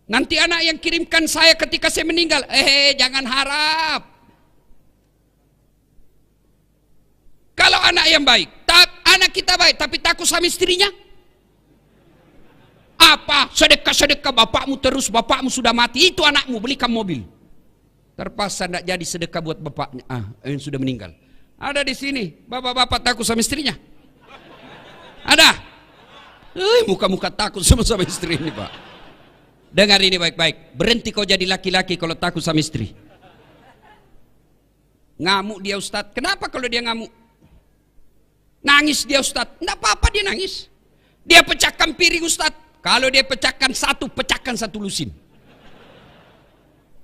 Nanti anak yang kirimkan saya ketika saya meninggal, jangan harap. Kalau anak yang baik, anak kita baik, tapi takut sama istrinya. Apa? Sedekah-sedekah bapakmu terus, bapakmu sudah mati, itu anakmu, belikan mobil. Terpaksa tidak jadi sedekah buat bapaknya, yang sudah meninggal. Ada di sini, bapak-bapak takut sama istrinya. Ada? Muka-muka takut sama istri ini Pak. Dengar ini baik-baik, berhenti kau jadi laki-laki kalau takut sama istri. Ngamuk dia Ustadz, kenapa kalau dia ngamuk? Nangis dia Ustadz, enggak apa-apa dia nangis. Dia pecahkan piring Ustadz, kalau dia pecahkan satu lusin.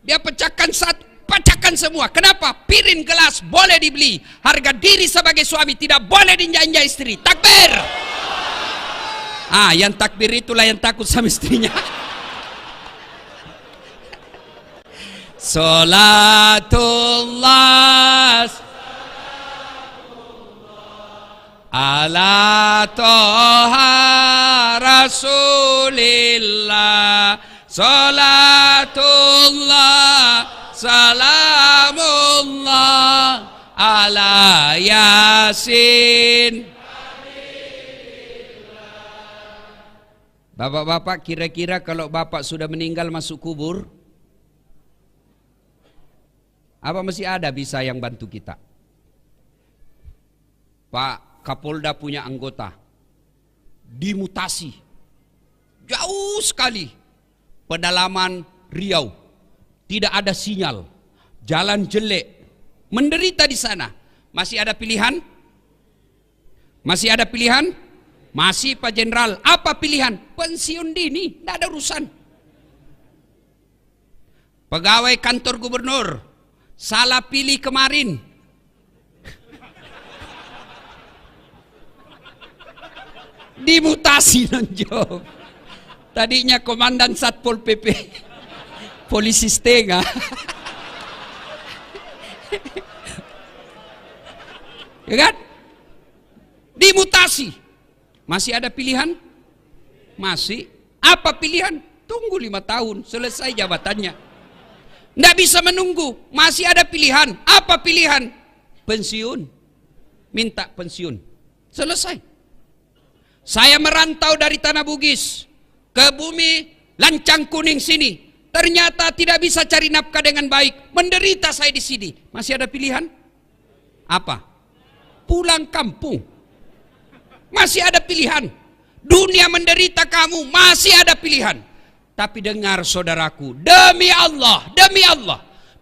Dia pecahkan semua. Kenapa? Piring gelas boleh dibeli, harga diri sebagai suami tidak boleh diinjak-injak istri. Takbir. Yang takbir itulah yang takut sama istrinya. Salatullah ala toha rasulillah, salatullah salamullah ala yasin. Bapak-bapak, kira-kira kalau bapak sudah meninggal masuk kubur, apa masih ada bisa yang bantu kita? Pak Kapolda punya anggota dimutasi jauh sekali, pedalaman Riau, tidak ada sinyal, jalan jelek, menderita di sana. Masih ada pilihan? Masih ada pilihan? Masih Pak Jenderal. Apa pilihan? Pensiun dini, tidak ada urusan. Pegawai kantor gubernur salah pilih kemarin. Dimutasi nonjok. Tadinya komandan Satpol PP, polisi setengah. Ya kan? Dimutasi. Masih ada pilihan? Masih. Apa pilihan? Tunggu 5 tahun selesai jabatannya. Tidak bisa menunggu. Masih ada pilihan. Apa pilihan? Pensiun. Minta pensiun. Selesai. Saya merantau dari Tanah Bugis ke bumi Lancang Kuning sini. Ternyata tidak bisa cari nafkah dengan baik. Menderita saya di sini. Masih ada pilihan? Apa? Pulang kampung. Masih ada pilihan. Dunia menderita kamu, masih ada pilihan. Tapi dengar saudaraku, demi Allah,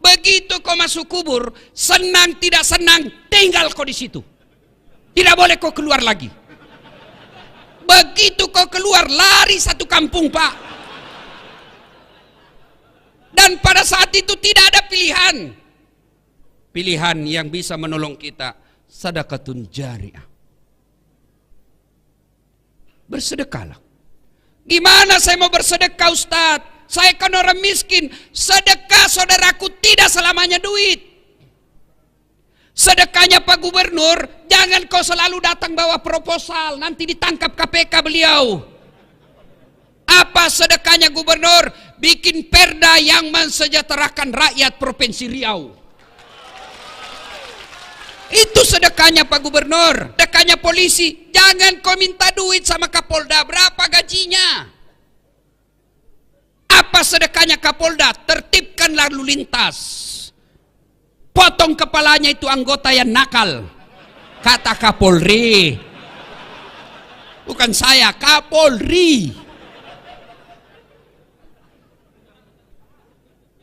begitu kau masuk kubur, senang tidak senang, tinggal kau di situ. Tidak boleh kau keluar lagi. Begitu kau keluar, lari satu kampung, Pak. Dan pada saat itu tidak ada pilihan. Pilihan yang bisa menolong kita, sedekatun jariah. Bersedekahlah. Gimana saya mau bersedekah, Ustaz? Saya kan orang miskin. Sedekah saudaraku tidak selamanya duit. Sedekahnya Pak Gubernur, jangan kau selalu datang bawa proposal, nanti ditangkap KPK beliau. Apa sedekahnya Gubernur? Bikin perda yang mensejahterakan rakyat Provinsi Riau. Itu sedekahnya Pak Gubernur. Sedekahnya polisi, jangan kau minta duit sama Kapolda, berapa gajinya? Apa sedekahnya Kapolda? Tertibkan lalu lintas. Potong kepalanya itu anggota yang nakal. Kata Kapolri. Bukan saya, Kapolri.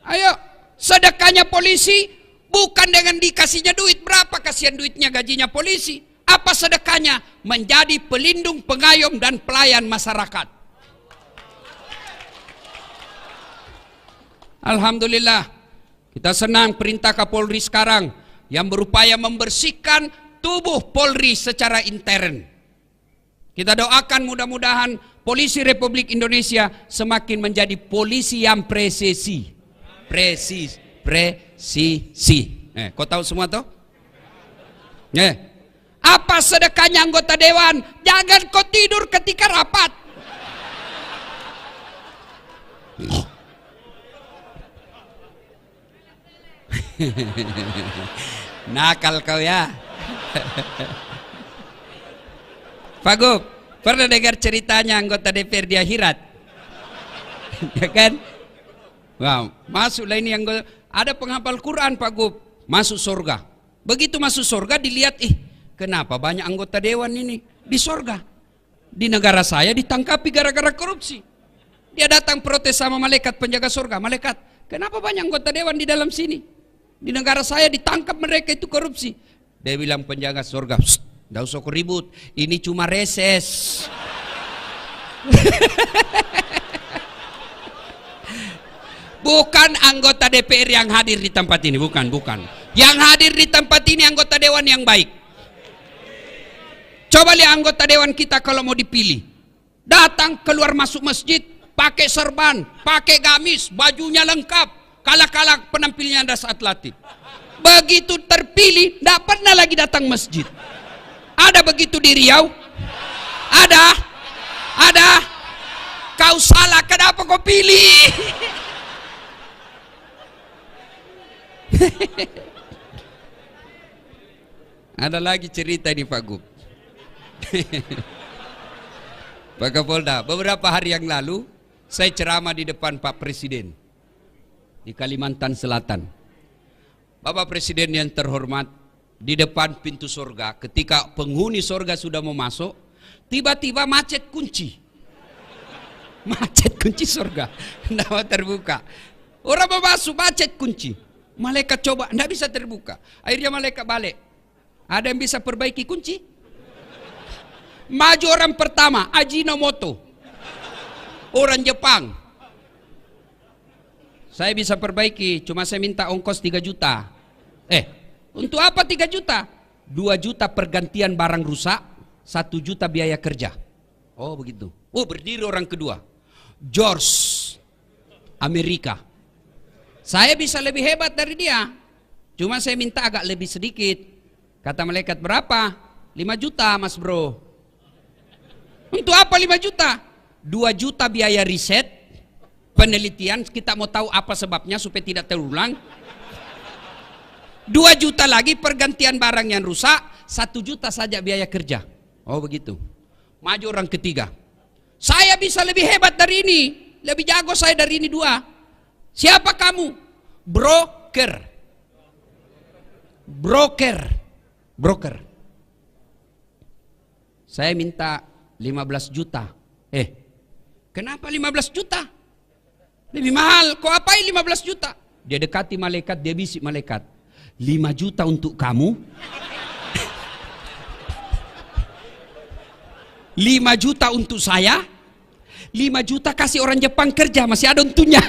Ayo, sedekahnya polisi bukan dengan dikasihnya duit. Berapa kasihan duitnya gajinya polisi? Apa sedekahnya? Menjadi pelindung, pengayom dan pelayan masyarakat. Alhamdulillah, kita senang perintah Kapolri sekarang yang berupaya membersihkan tubuh Polri secara intern. Kita doakan mudah-mudahan polisi Republik Indonesia semakin menjadi polisi yang presisi. Presisi. Kau tahu semua toh? Apa sedekahnya anggota dewan? Jangan kau tidur ketika rapat. Nakal kau ya. Pak Gub, pernah dengar ceritanya anggota DPR di akhirat? Ya kan? Wow, masuklah ini anggota. Ada penghafal Quran Pak Gub, masuk surga. Begitu masuk surga dilihat, kenapa banyak anggota dewan ini di surga? Di negara saya ditangkapi gara-gara korupsi. Dia datang protes sama malaikat penjaga surga. Malaikat, kenapa banyak anggota dewan di dalam sini? Di negara saya ditangkap mereka itu korupsi. Dia bilang penjaga surga, nggak usah kau ribut, ini cuma reses. Bukan anggota DPR yang hadir di tempat ini, bukan. Yang hadir di tempat ini anggota dewan yang baik. Coba lihat anggota dewan kita kalau mau dipilih. Datang keluar masuk masjid, pakai serban, pakai gamis, bajunya lengkap. Kala-kala penampilnya ada saat latih. Begitu terpilih, tidak pernah lagi datang masjid. Ada begitu di Riau? Ada. Kau salah, kenapa kau pilih? Ada lagi cerita di Pak Gub. Pak Kapolda, beberapa hari yang lalu saya ceramah di depan Pak Presiden di Kalimantan Selatan. Bapak Presiden yang terhormat, di depan pintu surga, ketika penghuni surga sudah mau masuk, tiba-tiba macet kunci. Macet kunci surga. Tidak mau terbuka. Orang mau masuk macet kunci. Malaikat coba, tidak bisa terbuka. Akhirnya malaikat balik. Ada yang bisa perbaiki kunci? Maju orang pertama, Ajinomoto. Orang Jepang. Saya bisa perbaiki, cuma saya minta ongkos 3 juta. Untuk apa 3 juta? 2 juta pergantian barang rusak, 1 juta biaya kerja. Oh begitu. Oh berdiri orang kedua. George, Amerika. Saya bisa lebih hebat dari dia. Cuma saya minta agak lebih sedikit. Kata malaikat, berapa? 5 juta mas bro. Untuk apa 5 juta? 2 juta biaya riset, penelitian, kita mau tahu apa sebabnya supaya tidak terulang. 2 juta lagi pergantian barang yang rusak, 1 juta saja biaya kerja. Oh begitu. Maju orang ketiga. Saya bisa lebih hebat dari ini, lebih jago saya dari ini 2. Siapa kamu? Broker. Saya minta 15 juta. Kenapa 15 juta? Lebih mahal. Kok apain 15 juta? Dia dekati malaikat, dia bisik malaikat. 5 juta untuk kamu. 5 juta untuk saya. 5 juta kasih orang Jepang kerja, masih ada untungnya.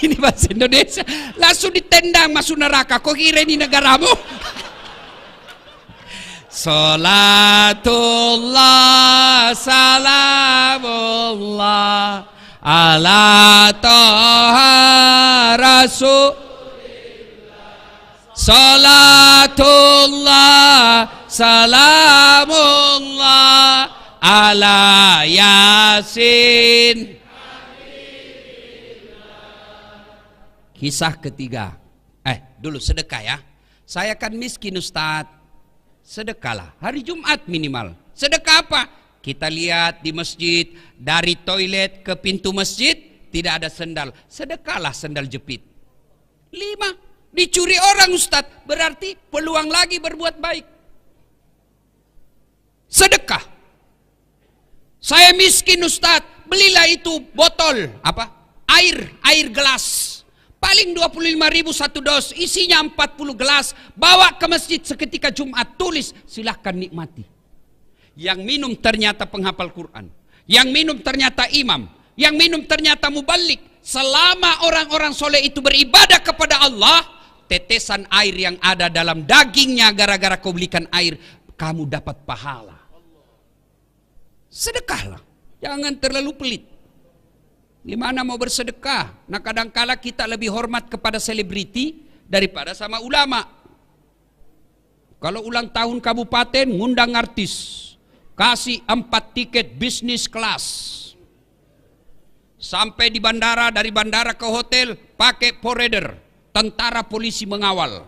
Ini bahasa Indonesia. Langsung ditendang masuk neraka. Kok kira ini negaramu? Salatullah salamullah ala taha rasulillah. Salatullah salamullah ala yasin. Kisah ketiga. Dulu sedekah ya. Saya kan miskin Ustadz. Sedekahlah. Hari Jumat minimal. Sedekah apa? Kita lihat di masjid. Dari toilet ke pintu masjid. Tidak ada sendal. Sedekahlah sendal jepit. 5. Dicuri orang Ustadz. Berarti peluang lagi berbuat baik. Sedekah. Saya miskin Ustadz. Belilah itu botol. Apa? Air gelas. Paling 25.000 satu dos, isinya 40 gelas, bawa ke masjid seketika Jumat, tulis, silahkan nikmati. Yang minum ternyata penghafal Quran, yang minum ternyata imam, yang minum ternyata mubalik. Selama orang-orang soleh itu beribadah kepada Allah, tetesan air yang ada dalam dagingnya gara-gara kau belikan air, kamu dapat pahala. Sedekahlah, jangan terlalu pelit. Gimana mau bersedekah? Nah kadangkala kita lebih hormat kepada selebriti daripada sama ulama. Kalau ulang tahun kabupaten ngundang artis, kasih 4 tiket bisnis kelas. Sampai di bandara, dari bandara ke hotel pakai forerunner, tentara polisi mengawal.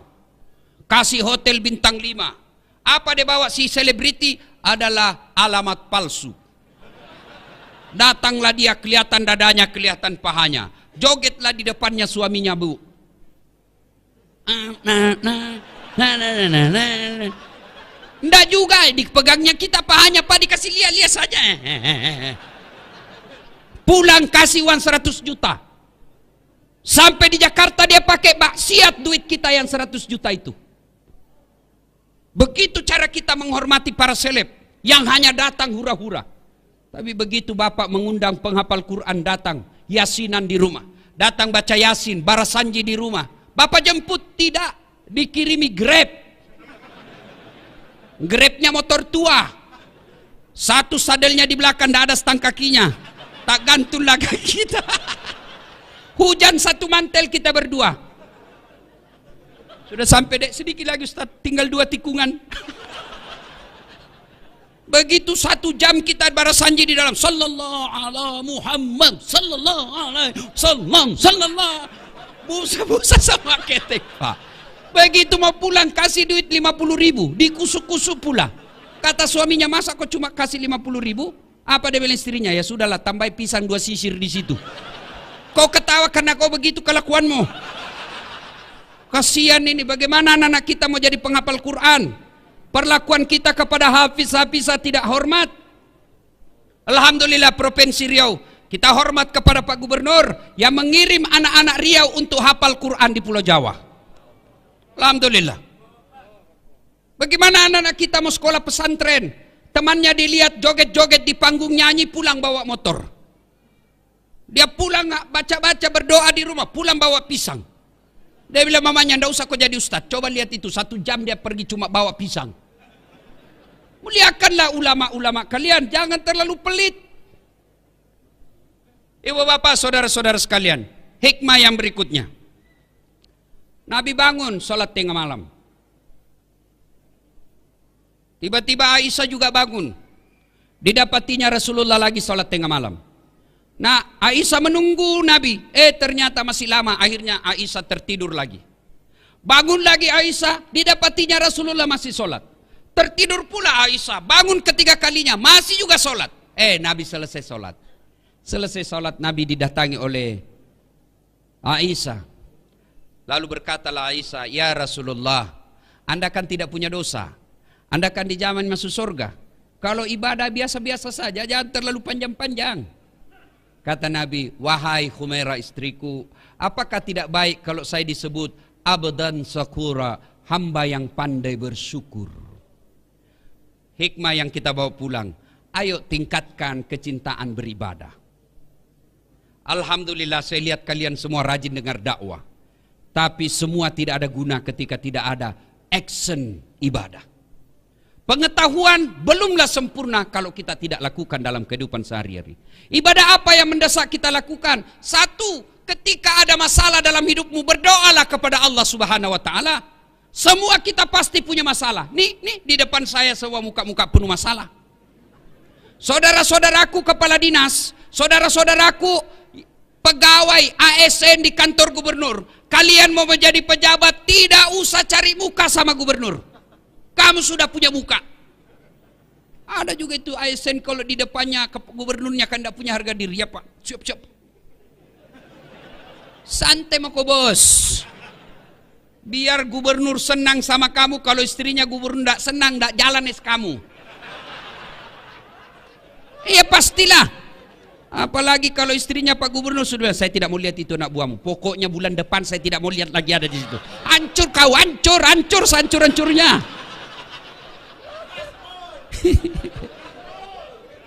Kasih hotel bintang 5. Apa dia bawa si selebriti? Adalah alamat palsu. Datanglah dia, kelihatan dadanya, kelihatan pahanya. Jogetlah di depannya suaminya, bu. Nggak juga, dipegangnya kita pahanya, Pak, dikasih lihat-lihat saja. Pulang kasih uang 100 juta. Sampai di Jakarta dia pakai maksiat duit kita yang 100 juta itu. Begitu cara kita menghormati para seleb yang hanya datang hura-hura. Tapi begitu Bapak mengundang penghafal Quran datang, yasinan di rumah, datang baca yasin, barasanji di rumah, Bapak jemput tidak, dikirimi Grab. Grabnya motor tua, satu sadelnya di belakang, tidak ada stang kakinya, tak gantung lah kaki kita. Hujan satu mantel kita berdua. Sudah sampai dek, sedikit lagi Ustaz, tinggal 2 tikungan. Begitu 1 jam kita barasanji di dalam, sallallahu ala Muhammad, sallallahu alaihi wasallam, sallallahu, busa-busa sama ketek Pak. Begitu mau pulang kasih duit 50.000, dikusuk-kusuk pula. Kata suaminya, masa kok cuma kasih 50.000? Apa dia bilang istrinya? Ya sudahlah, tambah pisang 2 sisir di situ. Kau ketawa karena kau begitu kelakuanmu. Kasihan ini, bagaimana anak-anak kita mau jadi penghafal Quran? Perlakuan kita kepada hafiz-hafizah tidak hormat. Alhamdulillah Provinsi Riau, kita hormat kepada Pak Gubernur yang mengirim anak-anak Riau untuk hafal Quran di Pulau Jawa. Alhamdulillah. Bagaimana anak-anak kita mau sekolah pesantren, temannya dilihat joget-joget di panggung nyanyi, pulang bawa motor. Dia pulang baca-baca berdoa di rumah, pulang bawa pisang. Dia bilang mamanya, ndak usah kau jadi ustaz. Coba lihat itu, 1 jam dia pergi cuma bawa pisang. Muliakanlah ulama-ulama kalian, jangan terlalu pelit. Ibu bapak, saudara-saudara sekalian, hikmah yang berikutnya. Nabi bangun sholat tengah malam. Tiba-tiba Aisyah juga bangun. Didapatinya Rasulullah lagi sholat tengah malam. Nah, Aisyah menunggu Nabi. Ternyata masih lama. Akhirnya Aisyah tertidur lagi. Bangun lagi Aisyah. Didapatinya Rasulullah masih sholat. Tertidur pula Aisyah. Bangun ketiga kalinya. Masih juga sholat. Nabi selesai sholat. Selesai sholat Nabi didatangi oleh Aisyah. Lalu berkatalah Aisyah, ya Rasulullah, Anda kan tidak punya dosa. Anda kan dijamin masuk surga. Kalau ibadah biasa-biasa saja, jangan terlalu panjang-panjang. Kata Nabi, wahai Humairah istriku, apakah tidak baik kalau saya disebut abdan syakura, hamba yang pandai bersyukur? Hikmah yang kita bawa pulang, ayo tingkatkan kecintaan beribadah. Alhamdulillah saya lihat kalian semua rajin dengar dakwah. Tapi semua tidak ada guna ketika tidak ada action ibadah. Pengetahuan belumlah sempurna kalau kita tidak lakukan dalam kehidupan sehari-hari. Ibadah apa yang mendesak kita lakukan? 1, ketika ada masalah dalam hidupmu, berdoalah kepada Allah Subhanahu wa taala. Semua kita pasti punya masalah. Nih di depan saya semua muka-muka penuh masalah. Saudara-saudaraku kepala dinas, saudara-saudaraku pegawai ASN di kantor gubernur, kalian mau menjadi pejabat, tidak usah cari muka sama gubernur. Kamu sudah punya muka. Ada juga itu ASN kalau di depannya gubernurnya kan tidak punya harga diri, ya Pak. Siap-siap. Santai mau bos. Biar gubernur senang sama kamu, kalau istrinya gubernur tidak senang, tidak jalan kamu. Iya pastilah. Apalagi kalau istrinya Pak Gubernur sudah, saya tidak mau lihat itu anak buahmu. Pokoknya bulan depan saya tidak mau lihat lagi ada di situ. Hancur kau, hancur sehancur-hancurnya.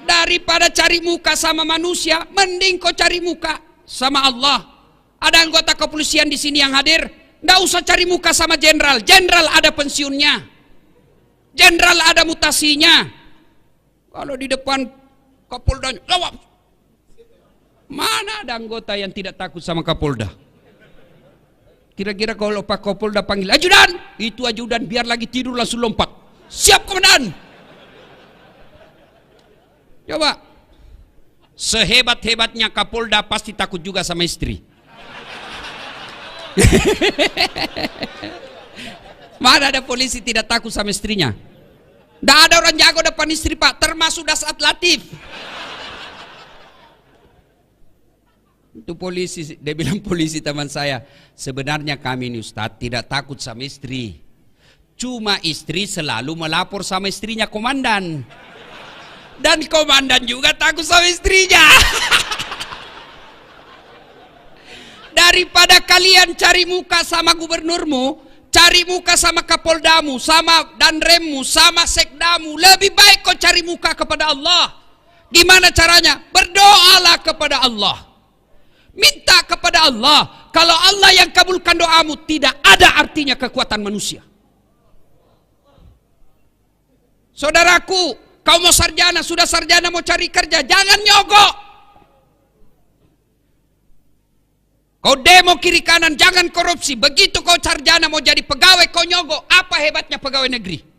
Daripada cari muka sama manusia, mending kau cari muka sama Allah. Ada anggota kepolisian di sini yang hadir, nggak usah cari muka sama jenderal. Jenderal ada pensiunnya, jenderal ada mutasinya. Kalau di depan Kapolda, jawab. Mana ada anggota yang tidak takut sama Kapolda? Kira-kira kalau Pak Kapolda panggil ajudan, itu ajudan biar lagi tidur langsung lompat. Siap komandan. Coba, sehebat-hebatnya Kapolda pasti takut juga sama istri. Mana ada polisi tidak takut sama istrinya? Tidak ada orang jago depan istri Pak, termasuk Dasat Latif. Itu polisi, dia bilang polisi teman saya, sebenarnya kami ini Ustadz tidak takut sama istri. Cuma istri selalu melapor sama istrinya komandan. Dan komandan juga takut sama istrinya. Daripada kalian cari muka sama gubernurmu, cari muka sama kapoldamu, sama danremmu, sama sekdamu, lebih baik kau cari muka kepada Allah. Gimana caranya? Berdoalah kepada Allah. Minta kepada Allah. Kalau Allah yang kabulkan doamu, tidak ada artinya kekuatan manusia. Saudaraku, kau mau sarjana, sudah sarjana mau cari kerja, jangan nyogok. Kau demo kiri kanan, jangan korupsi. Begitu kau sarjana mau jadi pegawai, kau nyogok. Apa hebatnya pegawai negeri?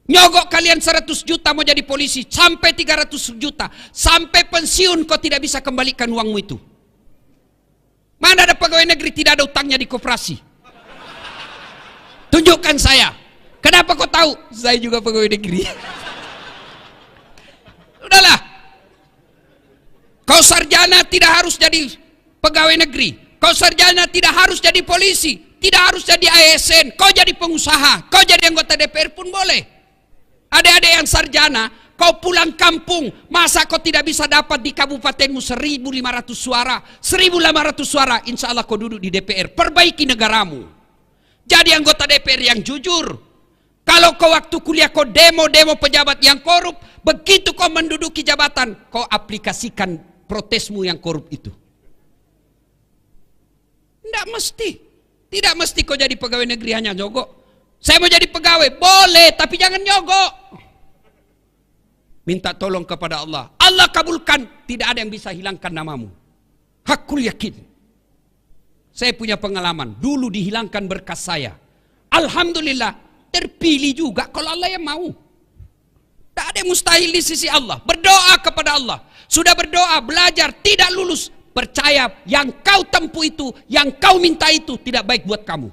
Nyogok kalian 100 juta mau jadi polisi, sampai 300 juta. Sampai pensiun kau tidak bisa kembalikan uangmu itu. Mana ada pegawai negeri tidak ada utangnya di koperasi? Tunjukkan saya. Kenapa kau tahu? Saya juga pegawai negeri. Udahlah. Kau sarjana tidak harus jadi pegawai negeri. Kau sarjana tidak harus jadi polisi. Tidak harus jadi ASN. Kau jadi pengusaha. Kau jadi anggota DPR pun boleh. Adik-adik yang sarjana, Kau pulang kampung, masa kau tidak bisa dapat di kabupatenmu 1.500 suara? 1.500 suara, insya Allah kau duduk di DPR. Perbaiki negaramu. Jadi anggota DPR yang jujur. Kalau kau waktu kuliah kau demo-demo pejabat yang korup, begitu kau menduduki jabatan, kau aplikasikan protesmu yang korup itu. Tidak mesti. Tidak mesti kau jadi pegawai negeri hanya nyogok. Saya mau jadi pegawai, boleh, tapi jangan nyogok. Minta tolong kepada Allah. Allah kabulkan, tidak ada yang bisa hilangkan namamu. Hakul yakin. Saya punya pengalaman, dulu dihilangkan berkas saya. Alhamdulillah, terpilih juga kalau Allah yang mau. Tak ada yang mustahil di sisi Allah. Berdoa kepada Allah. Sudah berdoa, belajar, tidak lulus. Percaya yang kau tempuh itu, yang kau minta itu tidak baik buat kamu.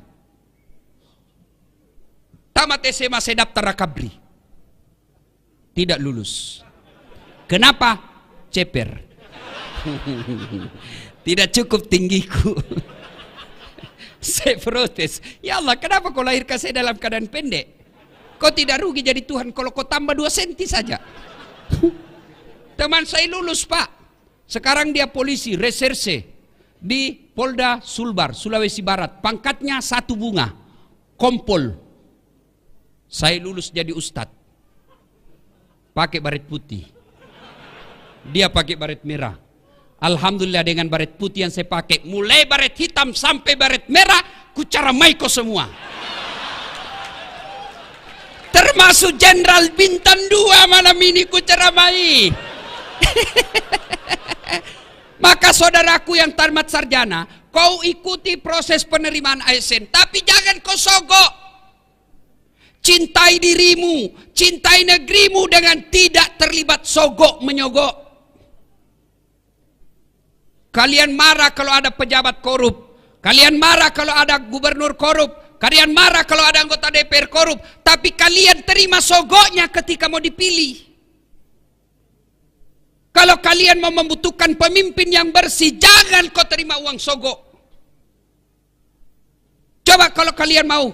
Tamat SMA saya daftar Rakabri. Tidak lulus. Kenapa? Ceper. Tidak cukup tinggiku. Saya protes. Ya Allah, kenapa kau lahirkan saya dalam keadaan pendek? Kau tidak rugi jadi Tuhan kalau kau tambah 2 senti saja. Teman saya lulus, Pak. Sekarang dia polisi, reserse di Polda Sulbar, Sulawesi Barat. Pangkatnya 1 bunga. Kompol. Saya lulus jadi ustadz. Pakai baret putih. Dia pakai baret merah. Alhamdulillah dengan baret putih yang saya pakai, mulai baret hitam sampai baret merah, ku caramai kau semua. Termasuk Jenderal Bintang 2 malam ini ku ceramai. Maka saudaraku yang tamat sarjana, kau ikuti proses penerimaan ASN, tapi jangan kau sogok. Cintai dirimu, cintai negerimu dengan tidak terlibat sogok menyogok. Kalian marah kalau ada pejabat korup. Kalian marah kalau ada gubernur korup. Kalian marah kalau ada anggota DPR korup. Tapi kalian terima sogoknya ketika mau dipilih. Kalau kalian mau membutuhkan pemimpin yang bersih, jangan kau terima uang sogok. Coba kalau kalian mau,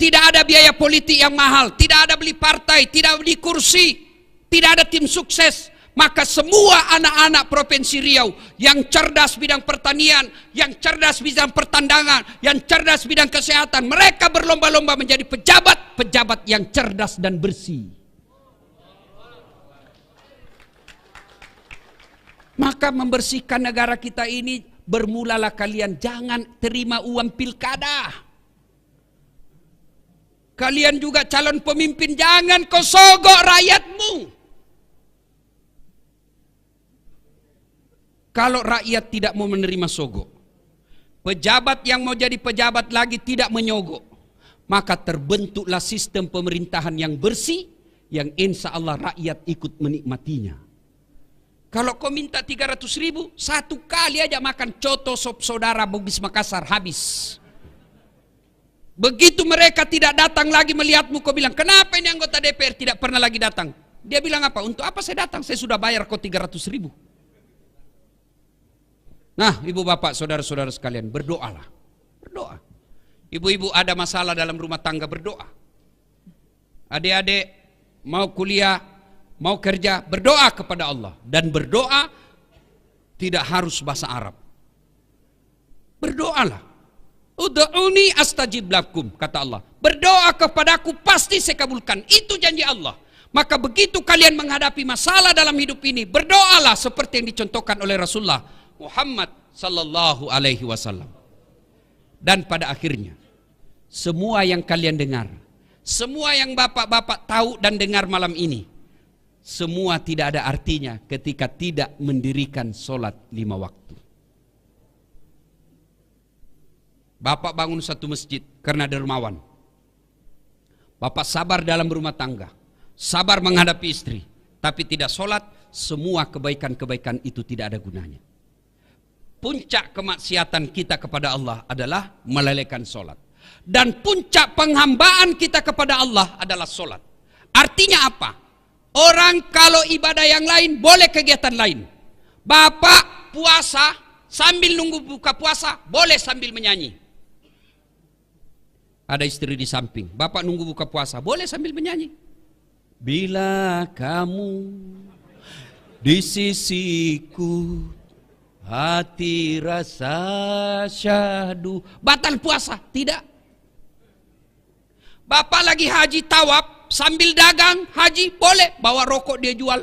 tidak ada biaya politik yang mahal, tidak ada beli partai, tidak beli kursi, tidak ada tim sukses. Maka semua anak-anak Provinsi Riau yang cerdas bidang pertanian, yang cerdas bidang pertandangan, yang cerdas bidang kesehatan, mereka berlomba-lomba menjadi pejabat-pejabat yang cerdas dan bersih. Maka membersihkan negara kita ini bermulalah kalian jangan terima uang pilkada. Kalian juga calon pemimpin, jangan kau sogok rakyatmu. Kalau rakyat tidak mau menerima sogok, pejabat yang mau jadi pejabat lagi tidak menyogok, maka terbentuklah sistem pemerintahan yang bersih, yang insya Allah rakyat ikut menikmatinya. Kalau kau minta 300.000, 1 kali aja makan coto sop saudara Bugis Makassar, habis. Begitu mereka tidak datang lagi melihatmu, kau bilang, kenapa ini anggota DPR tidak pernah lagi datang? Dia bilang apa? Untuk apa saya datang? Saya sudah bayar kau 300.000. Nah, ibu bapak, saudara-saudara sekalian, berdoalah. Berdoa. Ibu-ibu ada masalah dalam rumah tangga, berdoa. Adik-adik mau kuliah, mau kerja, berdoa kepada Allah. Dan berdoa tidak harus bahasa Arab. Berdoalah. Ud'uni astajib lakum, kata Allah. Berdoa kepadaku pasti saya kabulkan. Itu janji Allah. Maka begitu kalian menghadapi masalah dalam hidup ini, berdoalah seperti yang dicontohkan oleh Rasulullah Muhammad sallallahu alaihi wasallam. Dan pada akhirnya, semua yang kalian dengar, semua yang bapak-bapak tahu dan dengar malam ini, semua tidak ada artinya ketika tidak mendirikan sholat 5 waktu. Bapak bangun satu masjid karena dermawan. Bapak sabar dalam rumah tangga, sabar menghadapi istri, tapi tidak sholat, semua kebaikan-kebaikan itu tidak ada gunanya. Puncak kemaksiatan kita kepada Allah adalah melalaikan sholat. Dan puncak penghambaan kita kepada Allah adalah sholat. Artinya apa? Orang kalau ibadah yang lain boleh kegiatan lain. Bapak puasa sambil nunggu buka puasa boleh sambil menyanyi. Ada istri di samping, bapak nunggu buka puasa boleh sambil menyanyi. bila kamu di sisiku, hati rasa syahdu. Batal puasa? Tidak. Bapak lagi haji tawaf sambil dagang haji, boleh bawa rokok dia jual.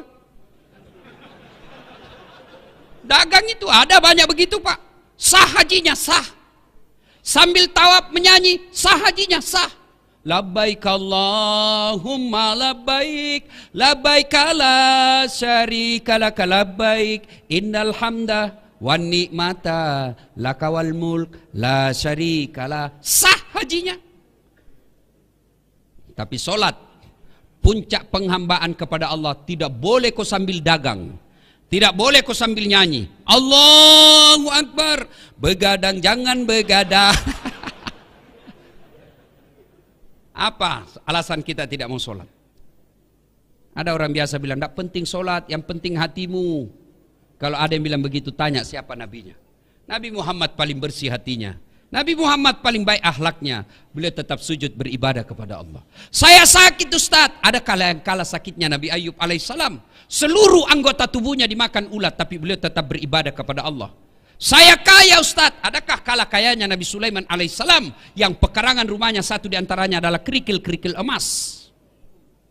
Dagang itu ada banyak begitu Pak. Sah hajinya, sah. Sambil tawaf menyanyi, sah hajinya, sah. Labbaik Allahumma labbaik, labbaik la syarika laka labbaik, innal hamda wan ni'mata laka wal mulk la syarika la. Sah hajinya. Tapi solat, puncak penghambaan kepada Allah, tidak boleh kau sambil dagang, tidak boleh kau sambil nyanyi. Allahu Akbar, begadang jangan begadang. Apa alasan kita tidak mau sholat? Ada orang biasa bilang, tidak penting sholat, yang penting hatimu. Kalau ada yang bilang begitu, tanya siapa nabinya. Nabi Muhammad paling bersih hatinya. Nabi Muhammad paling baik akhlaknya. Beliau tetap sujud beribadah kepada Allah. Saya sakit Ustaz. Ada kala sakitnya Nabi Ayub alaihissalam. Seluruh anggota tubuhnya dimakan ulat, tapi beliau tetap beribadah kepada Allah. Saya kaya Ustaz. Adakah kala kayanya Nabi Sulaiman alaihissalam, yang pekarangan rumahnya satu diantaranya adalah kerikil-kerikil emas,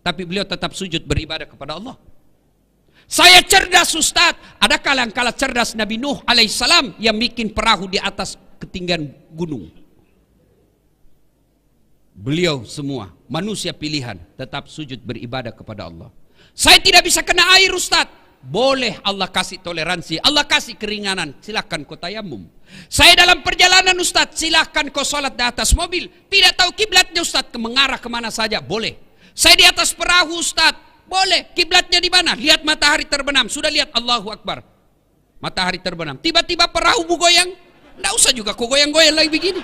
tapi beliau tetap sujud beribadah kepada Allah. Saya cerdas Ustaz. Adakah yang kala cerdas Nabi Nuh alaihissalam, yang bikin perahu di atas ketinggian gunung? Beliau semua manusia pilihan tetap sujud beribadah kepada Allah. Saya tidak bisa kena air Ustaz. Boleh, Allah kasih toleransi, Allah kasih keringanan, silahkan kau tayamum. Saya dalam perjalanan Ustaz, silahkan kau sholat di atas mobil. Tidak tahu kiblatnya Ustaz, mengarah kemana saja, boleh. Saya di atas perahu Ustaz, boleh. Kiblatnya di mana? Lihat matahari terbenam, sudah lihat Allahu Akbar, matahari terbenam. Tiba-tiba perahu goyang, tidak usah juga kau goyang-goyang lagi begini.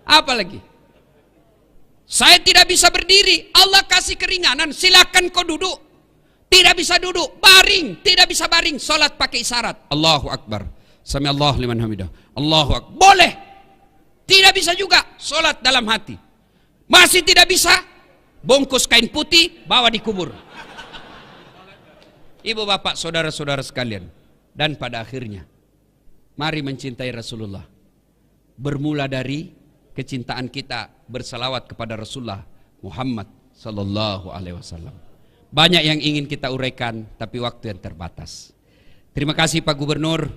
Apa lagi? Saya tidak bisa berdiri, Allah kasih keringanan, silakan kau duduk. Tidak bisa duduk, baring, tidak bisa baring, sholat pakai isyarat. Allahu Akbar, sami Allah liman hamidah, Allahu Akbar, boleh. Tidak bisa juga, sholat dalam hati. Masih tidak bisa, bungkus kain putih, bawa dikubur. Ibu bapak saudara-saudara sekalian, dan pada akhirnya mari mencintai Rasulullah. Bermula dari kecintaan kita bersalawat kepada Rasulullah Muhammad sallallahu alaihi wasallam. Banyak yang ingin kita uraikan, tapi waktu yang terbatas. Terima kasih Pak Gubernur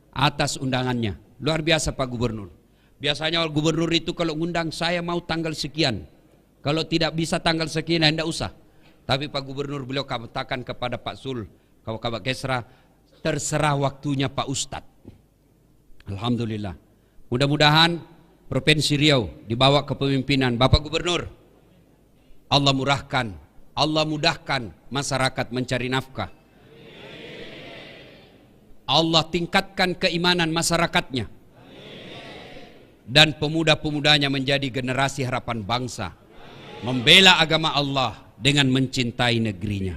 atas undangannya. Luar biasa Pak Gubernur. Biasanya gubernur itu kalau ngundang, saya mau tanggal sekian. Kalau tidak bisa tanggal sekian, tidak usah. Tapi Pak Gubernur beliau katakan kepada Pak Sul, Kabak Kesra, terserah waktunya Pak Ustadz. Alhamdulillah. Mudah-mudahan Provinsi Riau dibawa kepemimpinan Bapak Gubernur, Allah mudahkan masyarakat mencari nafkah. Allah tingkatkan keimanan masyarakatnya. Dan pemuda-pemudanya menjadi generasi harapan bangsa, membela agama Allah dengan mencintai negerinya.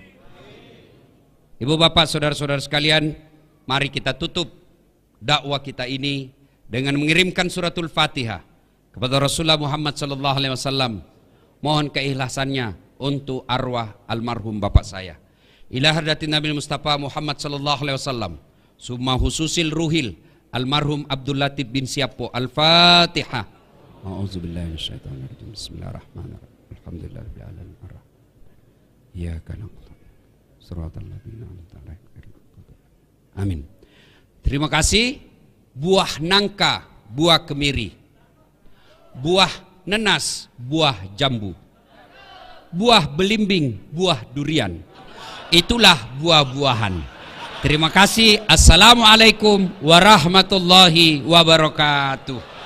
Ibu bapak saudara-saudara sekalian, mari kita tutup dakwah kita ini dengan mengirimkan suratul Fatihah kepada Rasulullah Muhammad sallallahu alaihi wasallam. Mohon keikhlasannya untuk arwah almarhum bapak saya. Ila hadratin Nabi Mustafa Muhammad sallallahu alaihi wasallam. Summa hususil ruhil almarhum Abdul Latif bin Siapo. Al-Fatihah. A'udzubillahi minasyaitonir rajim. Bismillahirrahmanirrahim. Alhamdulillahirabbil alamin. Iyyaka na'budu shiratal ladzina an'amta alaihim. Amin. Terima kasih. Buah nangka, buah kemiri, buah nenas, buah jambu, buah belimbing, buah durian. Itulah buah-buahan. Terima kasih. Assalamualaikum warahmatullahi wabarakatuh.